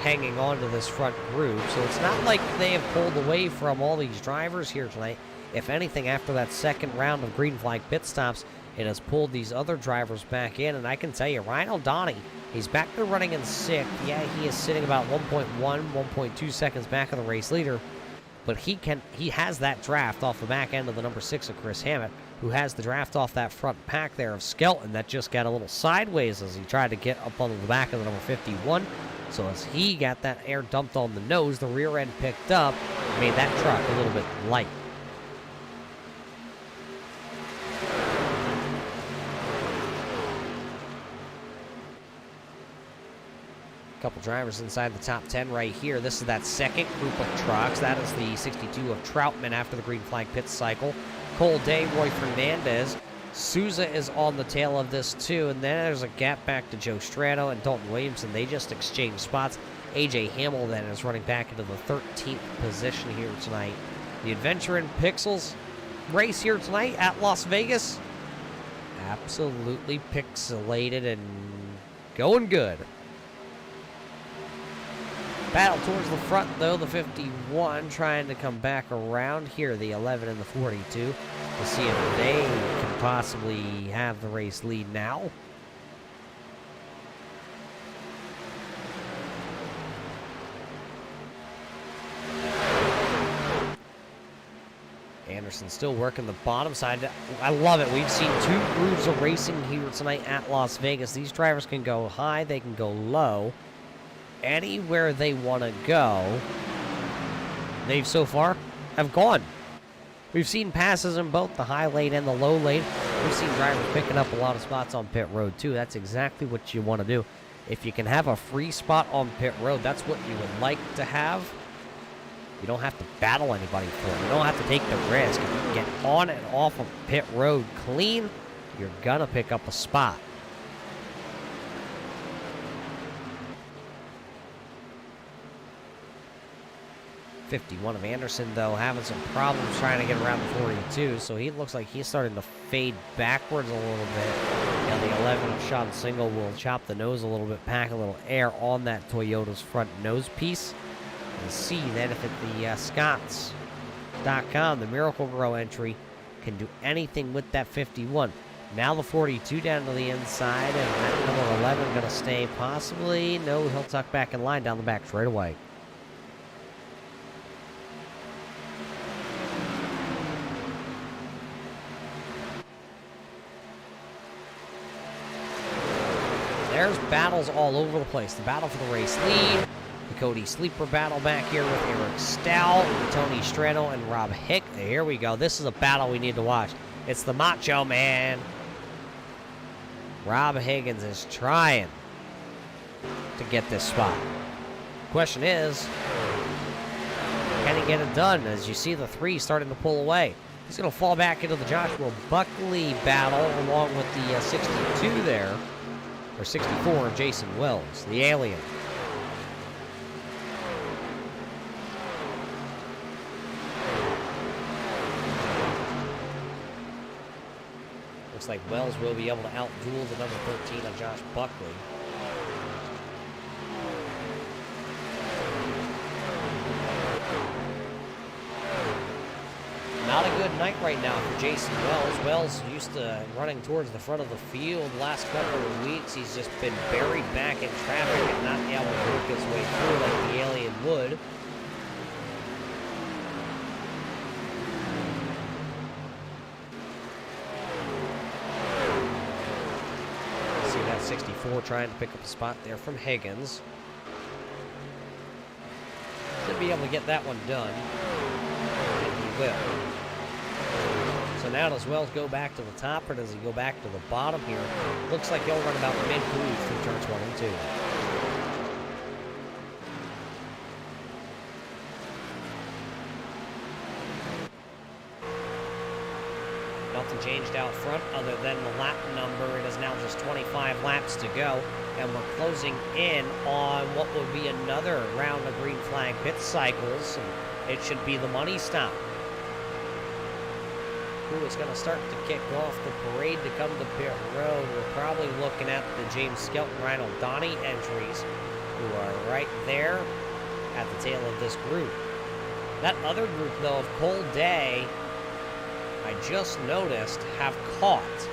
hanging on to this front group. So it's not like they have pulled away from all these drivers here tonight. If anything, after that second round of green flag pit stops, it has pulled these other drivers back in. And I can tell you, Ryan O'Donnell, he's back there running in 6th. Yeah, he is sitting about 1.1, 1.2 seconds back of the race leader. But he has that draft off the back end of the number 6 of Chris Hammett, who has the draft off that front pack there of Skelton that just got a little sideways as he tried to get up on the back of the number 51. So as he got that air dumped on the nose, the rear end picked up, made that truck a little bit light. Couple drivers inside the top 10 right here. This is that second group of trucks. That is the 62 of Troutman after the green flag pit cycle. Cole Day, Roy Fernandez. Souza is on the tail of this too. And then there's a gap back to Joe Strano and Dalton Williamson. They just exchanged spots. A.J. Hamill then is running back into the 13th position here tonight. The Adventure in Pixels race here tonight at Las Vegas. Absolutely pixelated and going good. Battle towards the front, though, the 51 trying to come back around here, the 11 and the 42, to see if they can possibly have the race lead now. Anderson still working the bottom side. I love it. We've seen two grooves of racing here tonight at Las Vegas. These drivers can go high, they can go low. Anywhere they want to go, they've so far have gone. We've seen passes in both the high lane and the low lane. We've seen drivers picking up a lot of spots on pit road too. That's exactly what you want to do. If you can have a free spot on pit road, that's what you would like to have. You don't have to battle anybody for it. You don't have to take the risk. If you can get on and off of pit road clean, you're going to pick up a spot. .51 of Anderson, though, having some problems trying to get around the 42, so he looks like he's starting to fade backwards a little bit. And the 11 of Sean Single will chop the nose a little bit, pack a little air on that Toyota's front nose piece. And see then if at the Scotts.com, the Miracle Grow entry, can do anything with that 51. Now the 42 down to the inside, and that number 11 going to stay possibly. No, he'll tuck back in line down the back straight away. There's battles all over the place. The battle for the race lead. The Cody Sleeper battle back here with Eric Stout, Tony Strano, and Rob Hick. Here we go. This is a battle we need to watch. It's the Macho Man. Rob Higgins is trying to get this spot. Question is, can he get it done? As you see the 3 starting to pull away. He's going to fall back into the Joshua Buckley battle along with the 62 there. Or 64 of Jason Wells, the alien. Looks like Wells will be able to outduel the number 13 of Josh Buckley. Not a good night right now for Jason Wells. Wells used to running towards the front of the field the last couple of weeks. He's just been buried back in traffic and not able to work his way through like the alien would. See that 64 trying to pick up a spot there from Higgins. Should be able to get that one done. And he will. So now does Wells go back to the top or does he go back to the bottom here? Looks like he'll run about mid-cruise through turns 1 and 2. Nothing changed out front other than the lap number. It is now just 25 laps to go. And we're closing in on what will be another round of green flag pit cycles. And it should be the money stop. Who is going to start to kick off the parade to come to pit road? We're probably looking at the James Skelton, Rhino Donnie entries, who are right there at the tail of this group. That other group, though, of Cole Day, I just noticed, have caught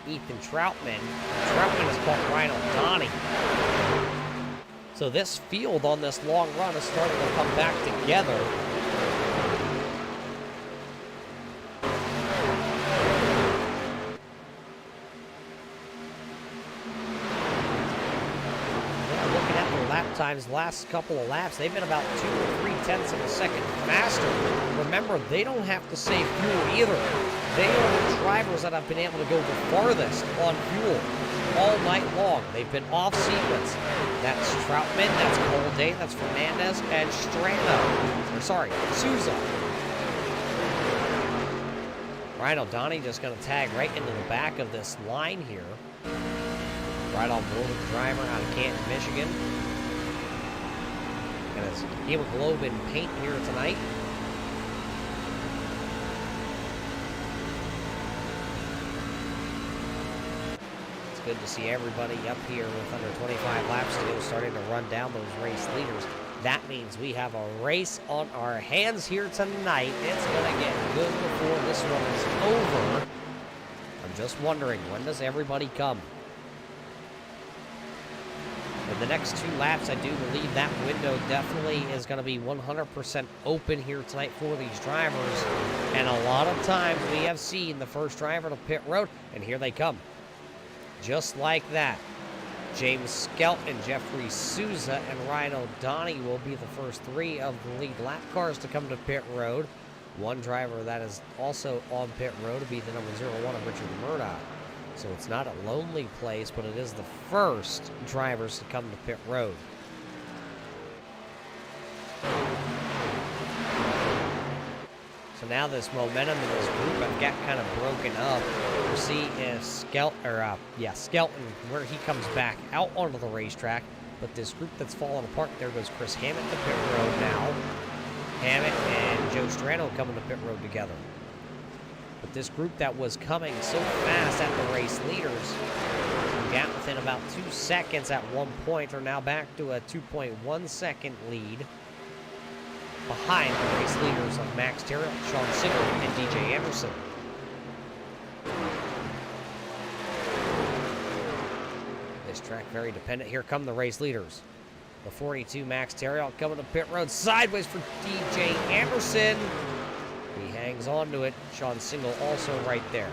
Ethan Troutman. Troutman has caught Rhino Donnie. So this field on this long run is starting to come back together. Times last couple of laps, they've been about 2 or 3/10 of a second faster. Remember, they don't have to save fuel either. They are the drivers that have been able to go the farthest on fuel all night long. They've been off sequence. That's Troutman, that's Cole Day, that's Fernandez, and Souza. Rhino Donnie just going to tag right into the back of this line here. Right on board with the driver out of Canton, Michigan. And his hemoglobin paint here tonight. It's good to see everybody up here with under 25 laps to go, starting to run down those race leaders. That means we have a race on our hands here tonight. It's going to get good before this one is over. I'm just wondering, when does everybody come? In the next 2 laps, I do believe that window definitely is going to be 100% open here tonight for these drivers. And a lot of times we have seen the first driver to pit road, and here they come. Just like that. James Skelton, Jeffrey Souza, and Ryan O'Donnell will be the first 3 of the lead lap cars to come to pit road. One driver that is also on pit road will be the number 01 of Richard Murdoch. So it's not a lonely place, but it is the first drivers to come to pit road. So now this momentum in this group have got kind of broken up. We'll see if Skelton, where he comes back out onto the racetrack. But this group that's falling apart, there goes Chris Hammett to pit road now. Hammett and Joe Strano coming to pit road together. But this group that was coming so fast at the race leaders, got within about 2 seconds at one point, are now back to a 2.1 second lead behind the race leaders of Max Terrell, Sean Singer, and DJ Anderson. This track very dependent. Here come the race leaders. The 42 Max Terrell coming to pit road sideways for DJ Anderson. He hangs on to it. Sean Single also right there.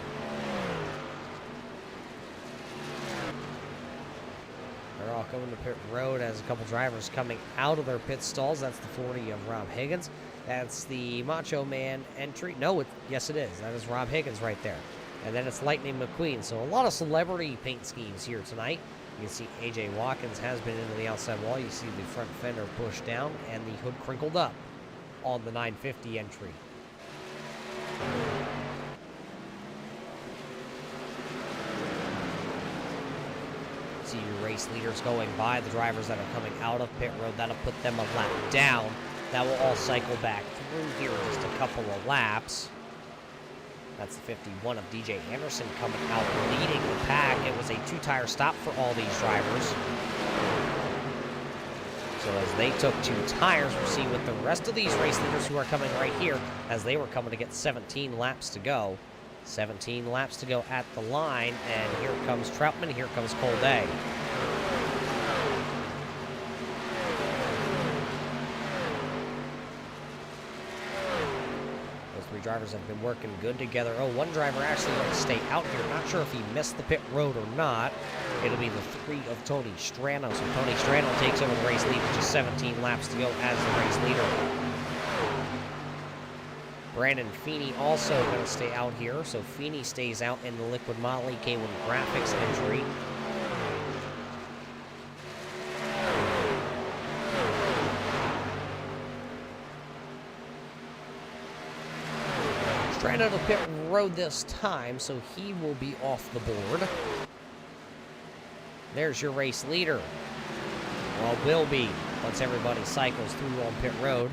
They're all coming to pit road as a couple drivers coming out of their pit stalls. That's the 40 of Rob Higgins. That's the Macho Man entry. No, yes it is. That is Rob Higgins right there. And then it's Lightning McQueen. So a lot of celebrity paint schemes here tonight. You can see AJ Watkins has been into the outside wall. You see the front fender pushed down and the hood crinkled up on the 950 entry. See your race leaders going by the drivers that are coming out of pit road. That'll put them a lap down. That will all cycle back through here in just a couple of laps. That's the 51 of DJ Anderson coming out leading the pack. It was a 2-tire stop for all these drivers. So as they took 2 tires, we'll see with the rest of these race leaders who are coming right here, as they were coming to get 17 laps to go. 17 laps to go at the line, and here comes Troutman, here comes Cole Day. Those 3 drivers have been working good together. Oh, one driver actually going to stay out here. Not sure if he missed the pit road or not. It'll be the 3 of Tony Strano. So Tony Strano takes over the race lead with just 17 laps to go as the race leader. Brandon Feeney also going to stay out here. So Feeney stays out in the Liquid Moly K1 Graphics entry. Strano to pit road this time, so he will be off the board. There's your race leader. Well, will be once everybody cycles through on pit road.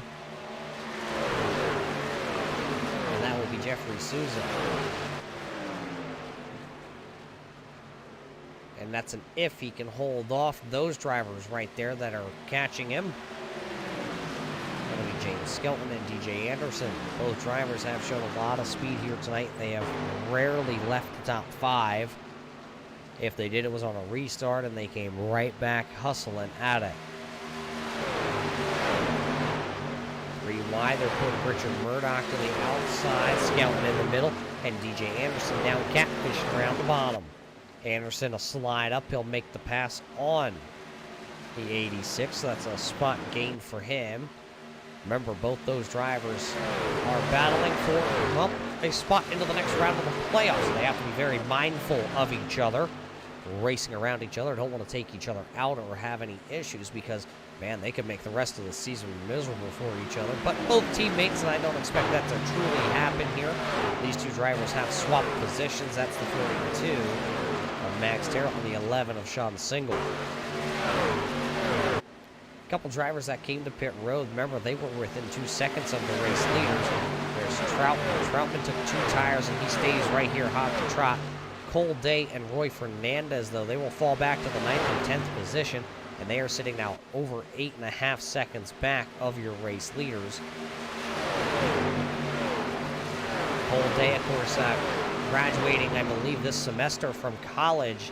And that will be Jeffrey Souza. And that's an if he can hold off those drivers right there that are catching him. That'll be James Skelton and DJ Anderson. Both drivers have shown a lot of speed here tonight. They have rarely left the top 5. If they did, it was on a restart, and they came right back hustling at it. 3 wide, they're putting Richard Murdoch to the outside, Skelton in the middle, and DJ Anderson down catfishing around the bottom. Anderson a slide up, he'll make the pass on the 86, so that's a spot gain for him. Remember, both those drivers are battling for, well, a spot into the next round of the playoffs. They have to be very mindful of each other, racing around each other, don't want to take each other out or have any issues because, man, they could make the rest of the season miserable for each other. But both teammates, and I don't expect that to truly happen here. These 2 drivers have swapped positions. That's the 42 of Max Terrell and the 11 of Sean Single. A couple drivers that came to pit road, remember, they were within 2 seconds of the race leaders. There's Troutman. Troutman took 2 tires, and he stays right here hot to trot. Cole Day and Roy Fernandez, though. They will fall back to the 9th and 10th position, and they are sitting now over 8.5 seconds back of your race leaders. Cole Day, of course, graduating, I believe, this semester from college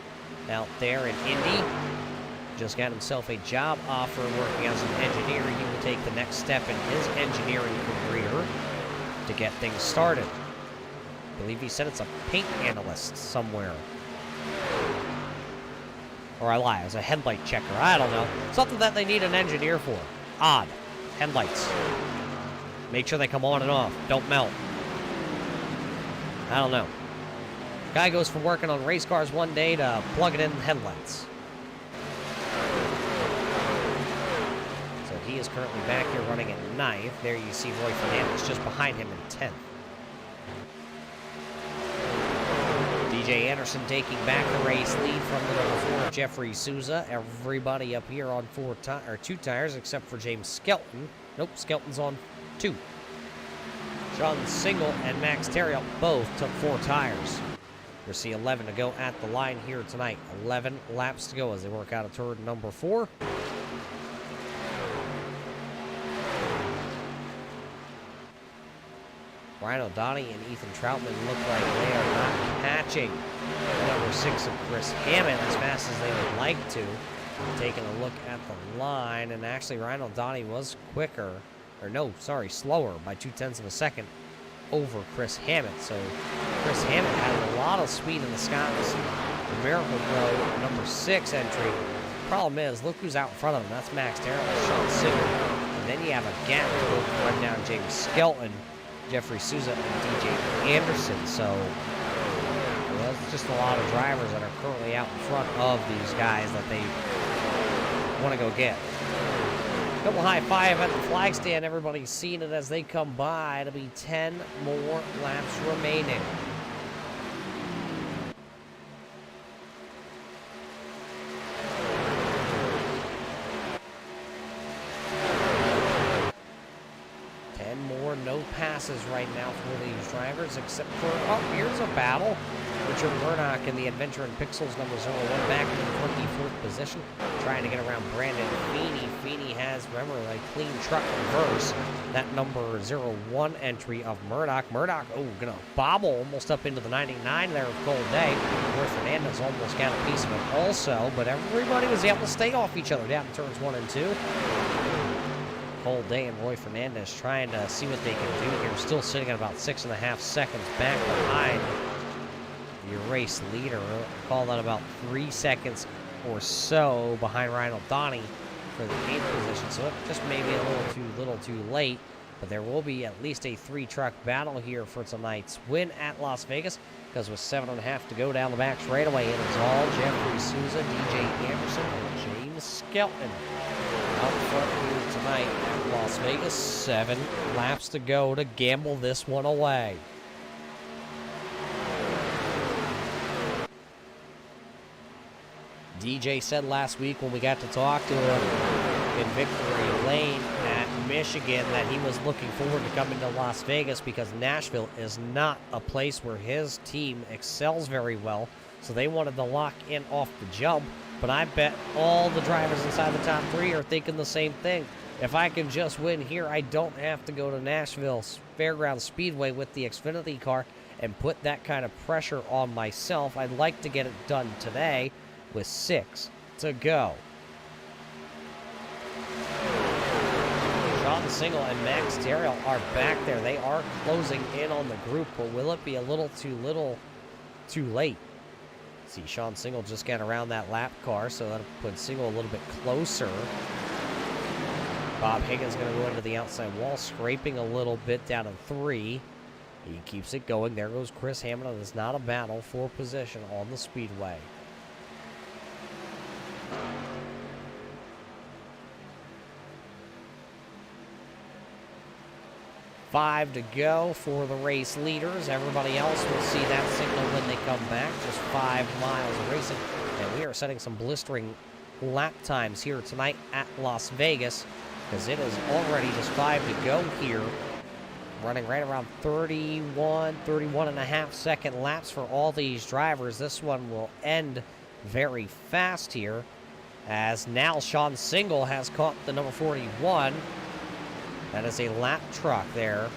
out there in Indy. Just got himself a job offer working as an engineer. He will take the next step in his engineering career to get things started. I believe he said it's a paint analyst somewhere. Or I lie, it's a headlight checker. I don't know. Something that they need an engineer for. Odd. Headlights. Make sure they come on and off. Don't melt. I don't know. Guy goes from working on race cars one day to plugging in headlights. So he is currently back here running at 9th. There you see Roy Fernandez just behind him in 10th. DJ Anderson taking back the race lead from the number 4, Jeffrey Souza. Everybody up here on 2 tires except for James Skelton. Nope, Skelton's on 2. Sean Single and Max Terriel both took 4 tires. We'll see 11 to go at the line here tonight. 11 laps to go as they work out of turn number 4. Ryan O'Donnell and Ethan Troutman look like they are not catching number 6 of Chris Hammond as fast as they would like to. Taking a look at the line, and actually Ryan O'Donnell was quicker, or no, sorry, slower by 0.2 of a second over Chris Hammond. So Chris Hammond had a lot of speed in the Scots Miracle Pro number 6 entry. Problem is, look who's out in front of him. That's Max Terrell and Sean Sigler. And then you have a gap to run down James Skelton, Jeffrey Souza, and DJ Anderson. So well, that's just a lot of drivers that are currently out in front of these guys that they want to go get. Couple high five at the flag stand. Everybody's seeing it as they come by. It'll be 10 more laps remaining. No passes right now for these drivers, except for, oh, here's a battle. Richard Murdoch in the Adventure in Pixels number 01 back in the 24th position, trying to get around Brandon Feeney. Feeney has, remember, a clean truck reverse. That number 01 entry of Murdoch. Murdoch, oh, gonna bobble almost up into the 99 there of Cole Day. Roy Fernandez almost got a piece of it also, but everybody was able to stay off each other down in turns 1 and 2. Cole Day and Roy Fernandez trying to see what they can do here. Still sitting at about 6.5 seconds back behind your race leader. Call that about 3 seconds or so behind Ryan O'Donnell for the 8th position. So it just may be a little too late. But there will be at least a 3-truck battle here for tonight's win at Las Vegas. Because with 7.5 to go down the back straightaway, it is all Jeffrey Souza, DJ Anderson, and James Skelton out front here tonight at Las Vegas. 7 laps to go to gamble this one away. DJ said last week when we got to talk to him in Victory Lane at Michigan that he was looking forward to coming to Las Vegas because Nashville is not a place where his team excels very well. So they wanted to lock in off the jump. But I bet all the drivers inside the top 3 are thinking the same thing. If I can just win here, I don't have to go to Nashville Fairgrounds Speedway with the Xfinity car and put that kind of pressure on myself. I'd like to get it done today with 6 to go. Sean Single and Max Terriel are back there. They are closing in on the group, but will it be a little too late? See, Sean Single just got around that lap car, so that'll put Single a little bit closer. Bob Higgins going to go into the outside wall, scraping a little bit down to 3. He keeps it going. There goes Chris Hammond. It's not a battle for position on the speedway. Five to go for the race leaders. Everybody else will see that signal when they come back. Just 5 miles of racing. And we are setting some blistering lap times here tonight at Las Vegas because it is already just 5 to go here running right around 31 and a half second laps for all these drivers. This one will end very fast here, as now Sean Single has caught the number 41. That is a lap truck there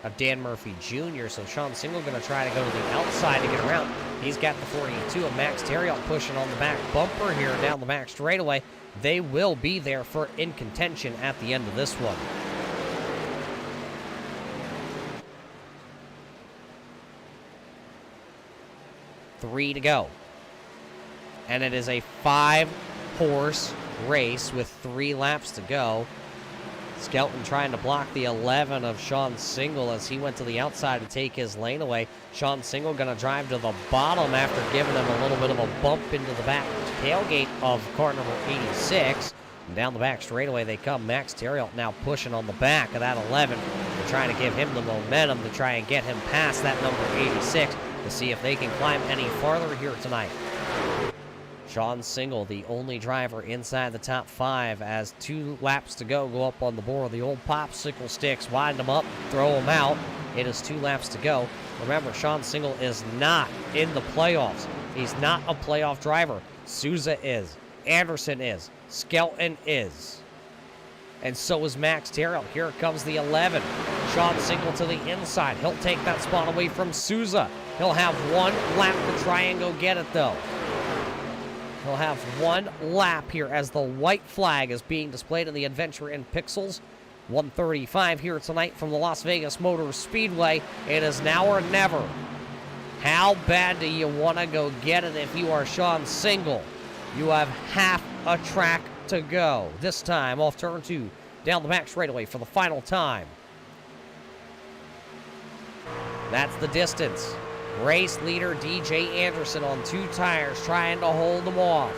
of Dan Murphy Jr. So Sean Single going to try to go to the outside to get around. He's got the 42 of Max Terriot pushing on the back bumper here down the back straightaway. They will be there for in contention at the end of this one. Three to go. And it is a 5-horse race with 3 laps to go. Skelton trying to block the 11 of Sean Single as he went to the outside to take his lane away. Sean Single going to drive to the bottom after giving him a little bit of a bump into the back tailgate of car number 86. And down the back straightaway they come. Max Terriot now pushing on the back of that 11. They're trying to give him the momentum to try and get him past that number 86 to see if they can climb any farther here tonight. Sean Single, the only driver inside the top 5, as 2 laps to go up on the board. The old popsicle sticks, wind them up, throw them out. It is 2 laps to go. Remember, Sean Single is not in the playoffs. He's not a playoff driver. Souza is. Anderson is. Skelton is. And so is Max Terriot. Here comes the 11. Sean Single to the inside. He'll take that spot away from Souza. He'll have 1 lap to try and go get it, though. He'll have 1 lap here as the white flag is being displayed in the Adventure in Pixels. 1:35 here tonight from the Las Vegas Motor Speedway. It is now or never. How bad do you want to go get it if you are Sean Single? You have half a track to go. This time off turn 2, down the back straightaway for the final time. That's the distance. Race leader DJ Anderson on 2 tires trying to hold them off.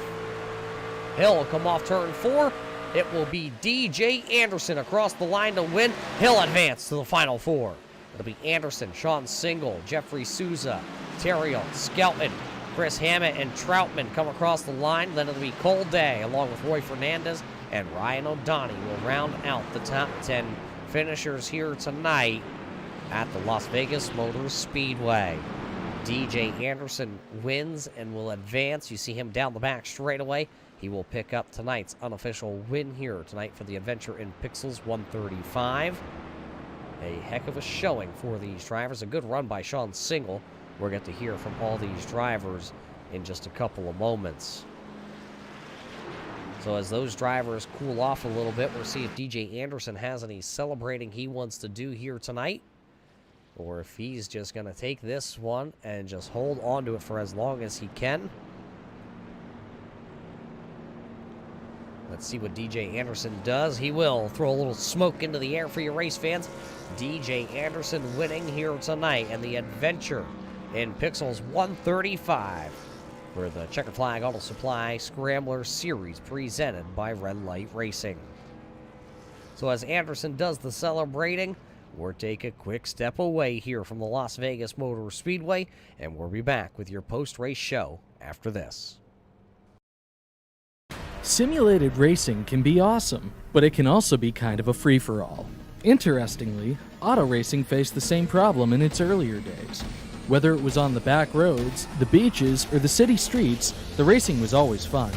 He'll come off turn 4. It will be DJ Anderson across the line to win. He'll advance to the final 4. It'll be Anderson, Sean Single, Jeffrey Souza, Terriot, Skelton, Chris Hammett, and Troutman come across the line. Then it'll be Cole Day along with Roy Fernandez and Ryan O'Donnell will round out the top 10 finishers here tonight at the Las Vegas Motor Speedway. DJ Anderson wins and will advance. You see him down the back straightaway. He will pick up tonight's unofficial win here tonight for the Adventure in Pixels 135. A heck of a showing for these drivers. A good run by Sean Single. We'll get to hear from all these drivers in just a couple of moments. So as those drivers cool off a little bit, we'll see if DJ Anderson has any celebrating he wants to do here tonight, or if he's just going to take this one and just hold on to it for as long as he can. Let's see what DJ Anderson does. He will throw a little smoke into the air for your race fans. DJ Anderson winning here tonight, and the Adventure in Pixels 135 for the Checkered Flag Auto Supply Scrambler Series presented by Red Light Racing. So as Anderson does the celebrating, we'll take a quick step away here from the Las Vegas Motor Speedway, and we'll be back with your post-race show after this. Simulated racing can be awesome, but it can also be kind of a free-for-all. Interestingly, auto racing faced the same problem in its earlier days. Whether it was on the back roads, the beaches, or the city streets, the racing was always fun.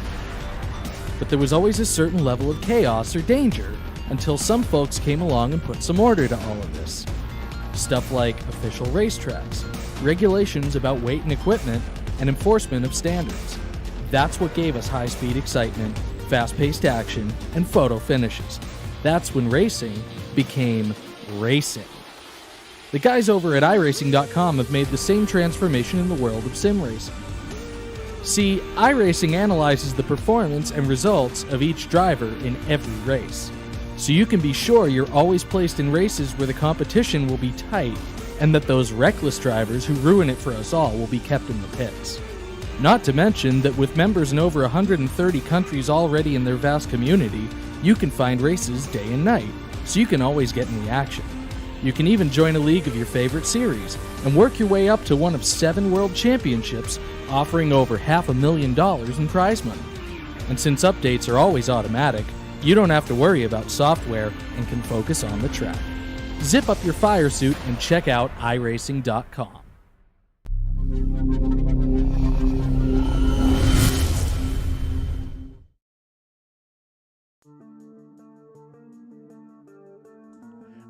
But there was always a certain level of chaos or danger, until some folks came along and put some order to all of this. Stuff like official racetracks, regulations about weight and equipment, and enforcement of standards. That's what gave us high-speed excitement, fast-paced action, and photo finishes. That's when racing became racing. The guys over at iRacing.com have made the same transformation in the world of sim racing. See, iRacing analyzes the performance and results of each driver in every race, so you can be sure you're always placed in races where the competition will be tight, and that those reckless drivers who ruin it for us all will be kept in the pits. Not to mention that with members in over 130 countries already in their vast community, you can find races day and night, so you can always get in the action. You can even join a league of your favorite series and work your way up to one of 7 world championships, offering over $500,000 in prize money. And since updates are always automatic, you don't have to worry about software and can focus on the track. Zip up your fire suit and check out iRacing.com.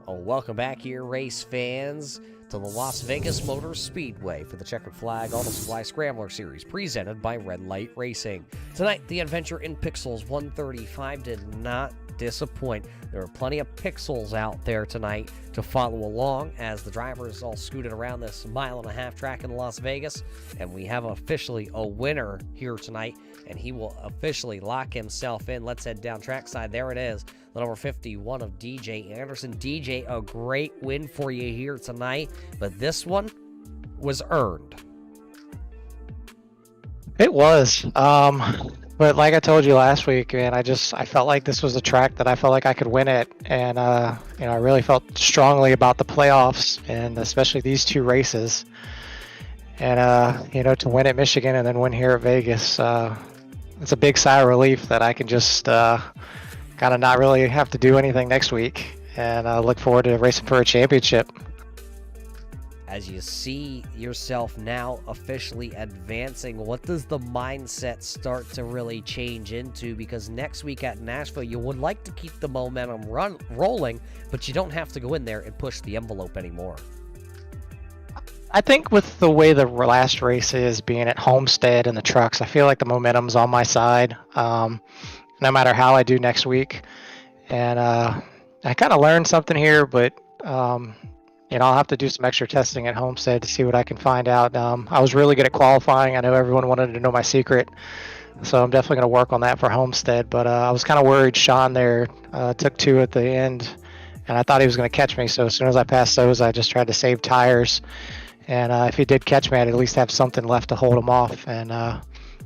Welcome back here, race fans, to the Las Vegas Motor Speedway for the Checkered Flag Auto Supply Scrambler Series, presented by Red Light Racing. Tonight, the Adventure in Pixels 135 did not disappoint. There are plenty of pixels out there tonight to follow along as the drivers all scooted around this 1.5-mile track in Las Vegas, and we have officially a winner here tonight, and he will officially lock himself in. Let's head down trackside. There it is, the number 51 of DJ Anderson. DJ, a great win for you here tonight, but this one was earned. It was. But like I told you last week, man, I felt like this was a track that I felt like I could win it. And, I really felt strongly about the playoffs and especially these two races. And, to win at Michigan and then win here at Vegas, it's a big sigh of relief that I can just kind of not really have to do anything next week. And I look forward to racing for a championship. As you see yourself now officially advancing, what does the mindset start to really change into? Because next week at Nashville, you would like to keep the momentum rolling, but you don't have to go in there and push the envelope anymore. I think with the way the last race is being at Homestead and the trucks, I feel like the momentum's on my side, no matter how I do next week. And I kind of learned something here, but I'll have to do some extra testing at Homestead to see what I can find out. I was really good at qualifying. I know everyone wanted to know my secret, so I'm definitely going to work on that for Homestead. But I was kind of worried Sean there took two at the end, and I thought he was going to catch me. So as soon as I passed those, I just tried to save tires. And if he did catch me, I'd at least have something left to hold him off. And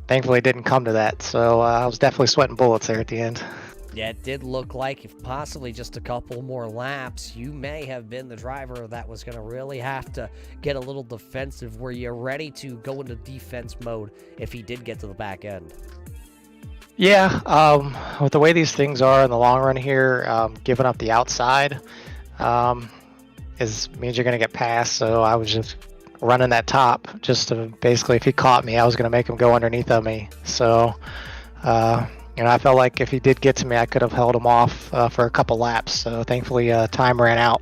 thankfully it didn't come to that. So I was definitely sweating bullets there at the end. Yeah, it did look like if possibly just a couple more laps, you may have been the driver that was going to really have to get a little defensive. Were you ready to go into defense mode if he did get to the back end? Yeah, with the way these things are in the long run here, giving up the outside means you're going to get passed. So I was just running that top just to basically, if he caught me, I was going to make him go underneath of me. So, I felt like if he did get to me, I could have held him off for a couple laps. So thankfully, time ran out.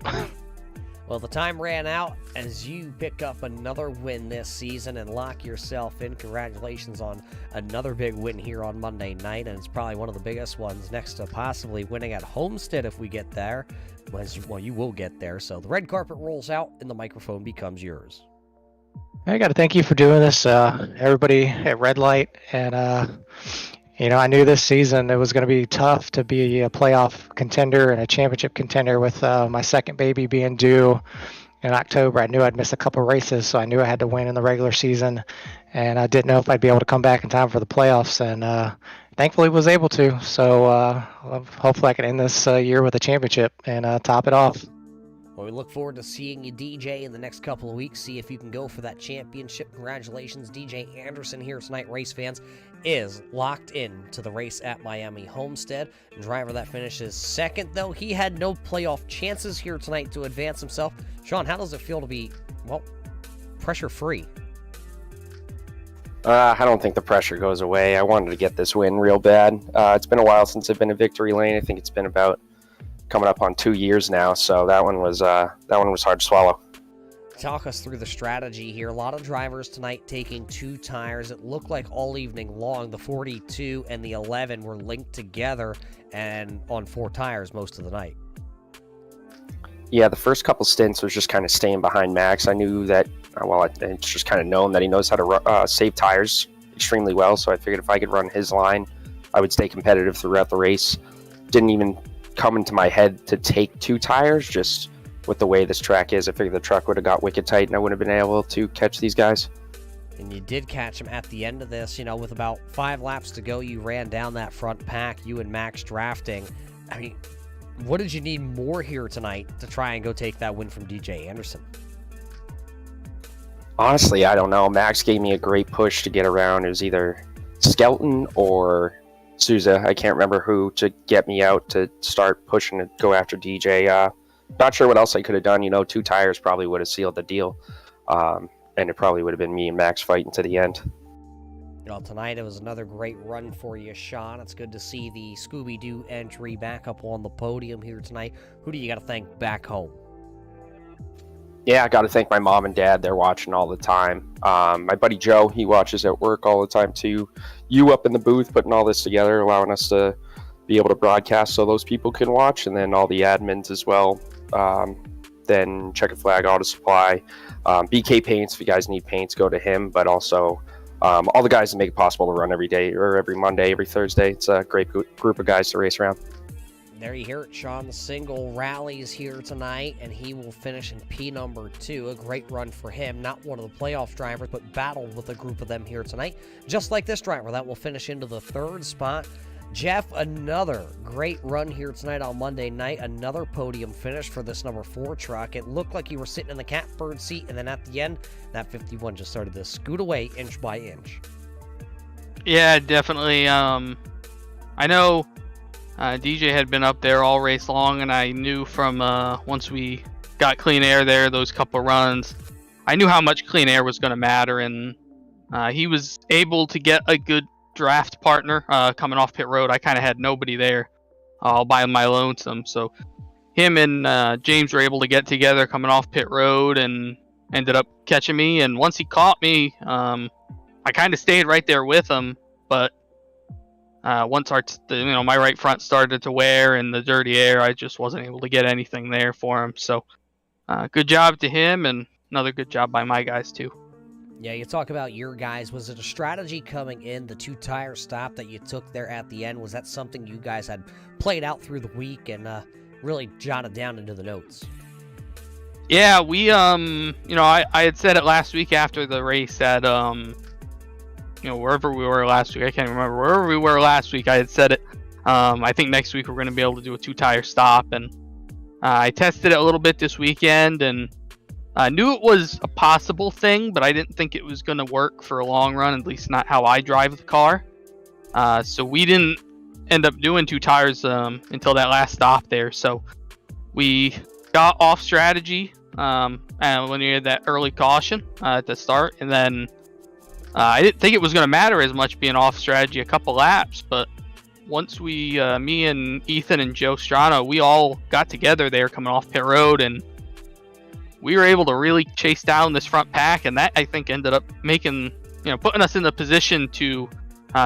Well, the time ran out as you pick up another win this season and lock yourself in. Congratulations on another big win here on Monday night, and it's probably one of the biggest ones next to possibly winning at Homestead if we get there. Well, you will get there. So the red carpet rolls out and the microphone becomes yours. I got to thank you for doing this, everybody at Red Light. And, I knew this season it was going to be tough to be a playoff contender and a championship contender with my second baby being due in October. I knew I'd miss a couple races, so I knew I had to win in the regular season. And I didn't know if I'd be able to come back in time for the playoffs. And thankfully was able to. So hopefully I can end this year with a championship and top it off. Well, we look forward to seeing you, DJ, in the next couple of weeks. See if you can go for that championship. Congratulations, DJ Anderson here tonight, race fans, is locked in to the race at Miami Homestead. Driver that finishes second, though, he had no playoff chances here tonight to advance himself. Sean, how does it feel to be, pressure-free? I don't think the pressure goes away. I wanted to get this win real bad. It's been a while since I've been in victory lane. I think it's been about coming up on 2 years now, so that one was hard to swallow. Talk us through the strategy here. A lot of drivers tonight taking two tires. It looked like all evening long the 42 and the 11 were linked together and on four tires most of the night. Yeah, the first couple stints was just kind of staying behind Max. I knew that, it's just kind of known that he knows how to save tires extremely well, so I figured if I could run his line, I would stay competitive throughout the race. Didn't even come into my head to take two tires, just with the way this track is. I figured the truck would have got wicked tight and I wouldn't have been able to catch these guys. And you did catch him at the end of this. With about 5 laps to go, you ran down that front pack, you and Max drafting. I mean, what did you need more here tonight to try and go take that win from DJ Anderson? Honestly, I don't know. Max gave me a great push to get around. It was either Skelton or Souza, I can't remember who, to get me out to start pushing to go after DJ. Not sure what else I could have done. 2 tires probably would have sealed the deal. And it probably would have been me and Max fighting to the end. Tonight it was another great run for you, Sean. It's good to see the Scooby-Doo entry back up on the podium here tonight. Who do you got to thank back home? Yeah, I got to thank my mom and dad. They're watching all the time. My buddy Joe, he watches at work all the time too. You up in the booth putting all this together, allowing us to be able to broadcast so those people can watch, and then all the admins as well. Then Checkered Flag Auto Supply, BK Paints. If you guys need paints, go to him. But also all the guys that make it possible to run every day or every Monday, every Thursday. It's a great group of guys to race around. There you hear it, Sean. The single rallies here tonight, and he will finish in P number 2. A great run for him. Not one of the playoff drivers, but battled with a group of them here tonight. Just like this driver, that will finish into the 3rd spot. Jeff, another great run here tonight on Monday night. Another podium finish for this number 4 truck. It looked like you were sitting in the catbird seat, and then at the end, that 51 just started to scoot away inch by inch. Yeah, definitely. I know DJ had been up there all race long, and I knew from once we got clean air there, those couple runs, I knew how much clean air was going to matter, and he was able to get a good draft partner coming off pit road. I kind of had nobody there all by my lonesome, so him and James were able to get together coming off pit road and ended up catching me. And once he caught me, I kind of stayed right there with him, but once my right front started to wear and the dirty air, I just wasn't able to get anything there for him. So good job to him, and another good job by my guys too. Yeah, you talk about your guys. Was it a strategy coming in, the 2-tire stop that you took there at the end? Was that something you guys had played out through the week and really jotted down into the notes? Yeah, we I had said it last week after the race that wherever we were last week, I can't remember wherever we were last week, I had said it. I think next week we're going to be able to do a 2-tire stop, and I tested it a little bit this weekend, and I knew it was a possible thing, but I didn't think it was going to work for a long run, at least not how I drive the car. So we didn't end up doing 2 tires until that last stop there. So we got off strategy and when you had that early caution at the start, and then I didn't think it was going to matter as much being off strategy a couple laps, but once me and Ethan and Joe Strano, we all got together there coming off pit road, and we were able to really chase down this front pack, and that I think ended up putting us in the position to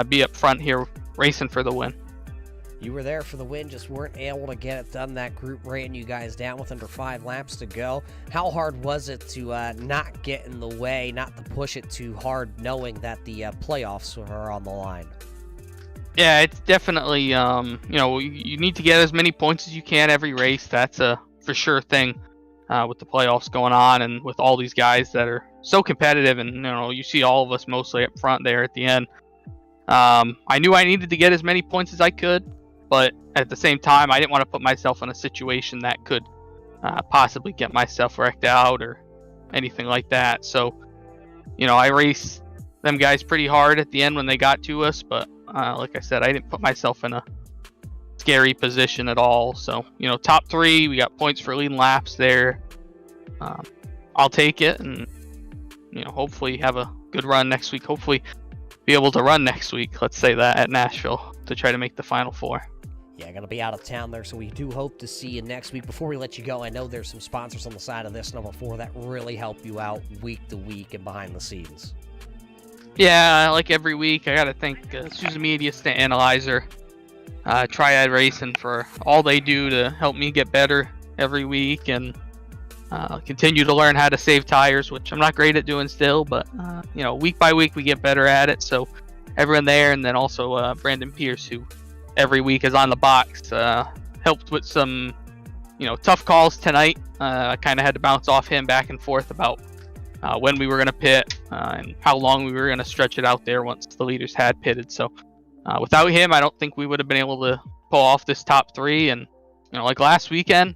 be up front here racing for the win. You were there for the win, just weren't able to get it done. That group ran you guys down with under 5 laps to go. How hard was it to not get in the way, not to push it too hard, knowing that the playoffs are on the line? Yeah, it's definitely, you need to get as many points as you can every race. That's a for sure thing with the playoffs going on and with all these guys that are so competitive. And, you see all of us mostly up front there at the end. I knew I needed to get as many points as I could, but at the same time, I didn't want to put myself in a situation that could possibly get myself wrecked out or anything like that. So, I raced them guys pretty hard at the end when they got to us, but like I said, I didn't put myself in a scary position at all. So, top 3, we got points for leading laps there. I'll take it, and hopefully have a good run next week. Hopefully be able to run next week, let's say that, at Nashville to try to make the Final 4. Yeah, going to be out of town there, so we do hope to see you next week. Before we let you go, I know there's some sponsors on the side of this number 4 that really help you out week to week and behind the scenes. Yeah, like every week, I got to thank Susan Media, Stant Analyzer, Triad Racing for all they do to help me get better every week and continue to learn how to save tires, which I'm not great at doing still, but week by week we get better at it. So everyone there, and then also Brandon Pierce, who every week is on the box, helped with some tough calls tonight. I kind of had to bounce off him back and forth about when we were going to pit and how long we were going to stretch it out there once the leaders had pitted. So without him, I don't think we would have been able to pull off this top 3. And like last weekend,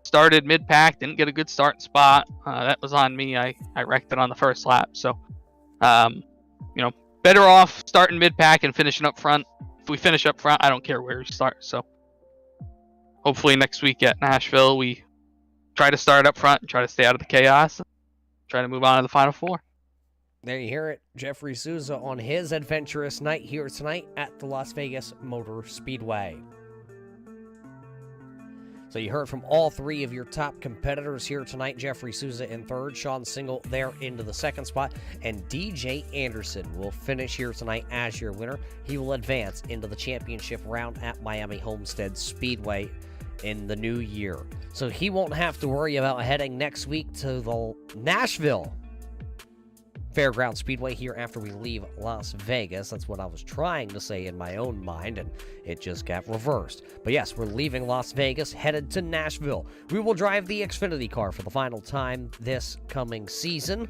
started mid-pack, didn't get a good starting spot. That was on me. I wrecked it on the first lap. So, better off starting mid-pack and finishing up front. If we finish up front, I don't care where we start. So, hopefully next week at Nashville, we try to start up front and try to stay out of the chaos. Try to move on to the Final Four. There you hear it. Jeffrey Souza on his adventurous night here tonight at the Las Vegas Motor Speedway. So you heard from all three of your top competitors here tonight. Jeffrey Souza in third, Sean Single there into the second spot, and DJ Anderson will finish here tonight as your winner. He will advance into the championship round at Miami Homestead Speedway in the new year. So he won't have to worry about heading next week to the Nashville Fairground Speedway here after we leave Las Vegas. That's what I was trying to say in my own mind, and it just got reversed. But yes, we're leaving Las Vegas, headed to Nashville. We will drive the Xfinity car for the final time this coming season.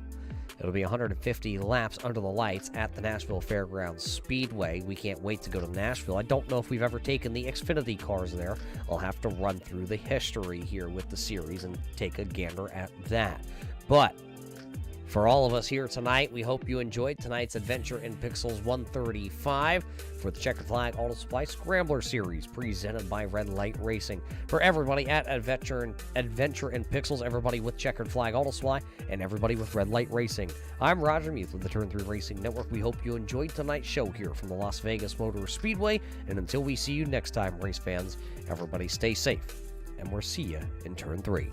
It'll be 150 laps under the lights at the Nashville Fairgrounds Speedway. We can't wait to go to Nashville. I don't know if we've ever taken the Xfinity cars there. I'll have to run through the history here with the series and take a gander at that. But for all of us here tonight, we hope you enjoyed tonight's Adventure in Pixels 135 for the Checkered Flag Auto Supply Scrambler Series presented by Red Light Racing. For everybody at Adventure in Pixels, everybody with Checkered Flag Auto Supply, and everybody with Red Light Racing, I'm Roger Muth with the Turn 3 Racing Network. We hope you enjoyed tonight's show here from the Las Vegas Motor Speedway, and until we see you next time, race fans, everybody stay safe, and we'll see you in Turn 3.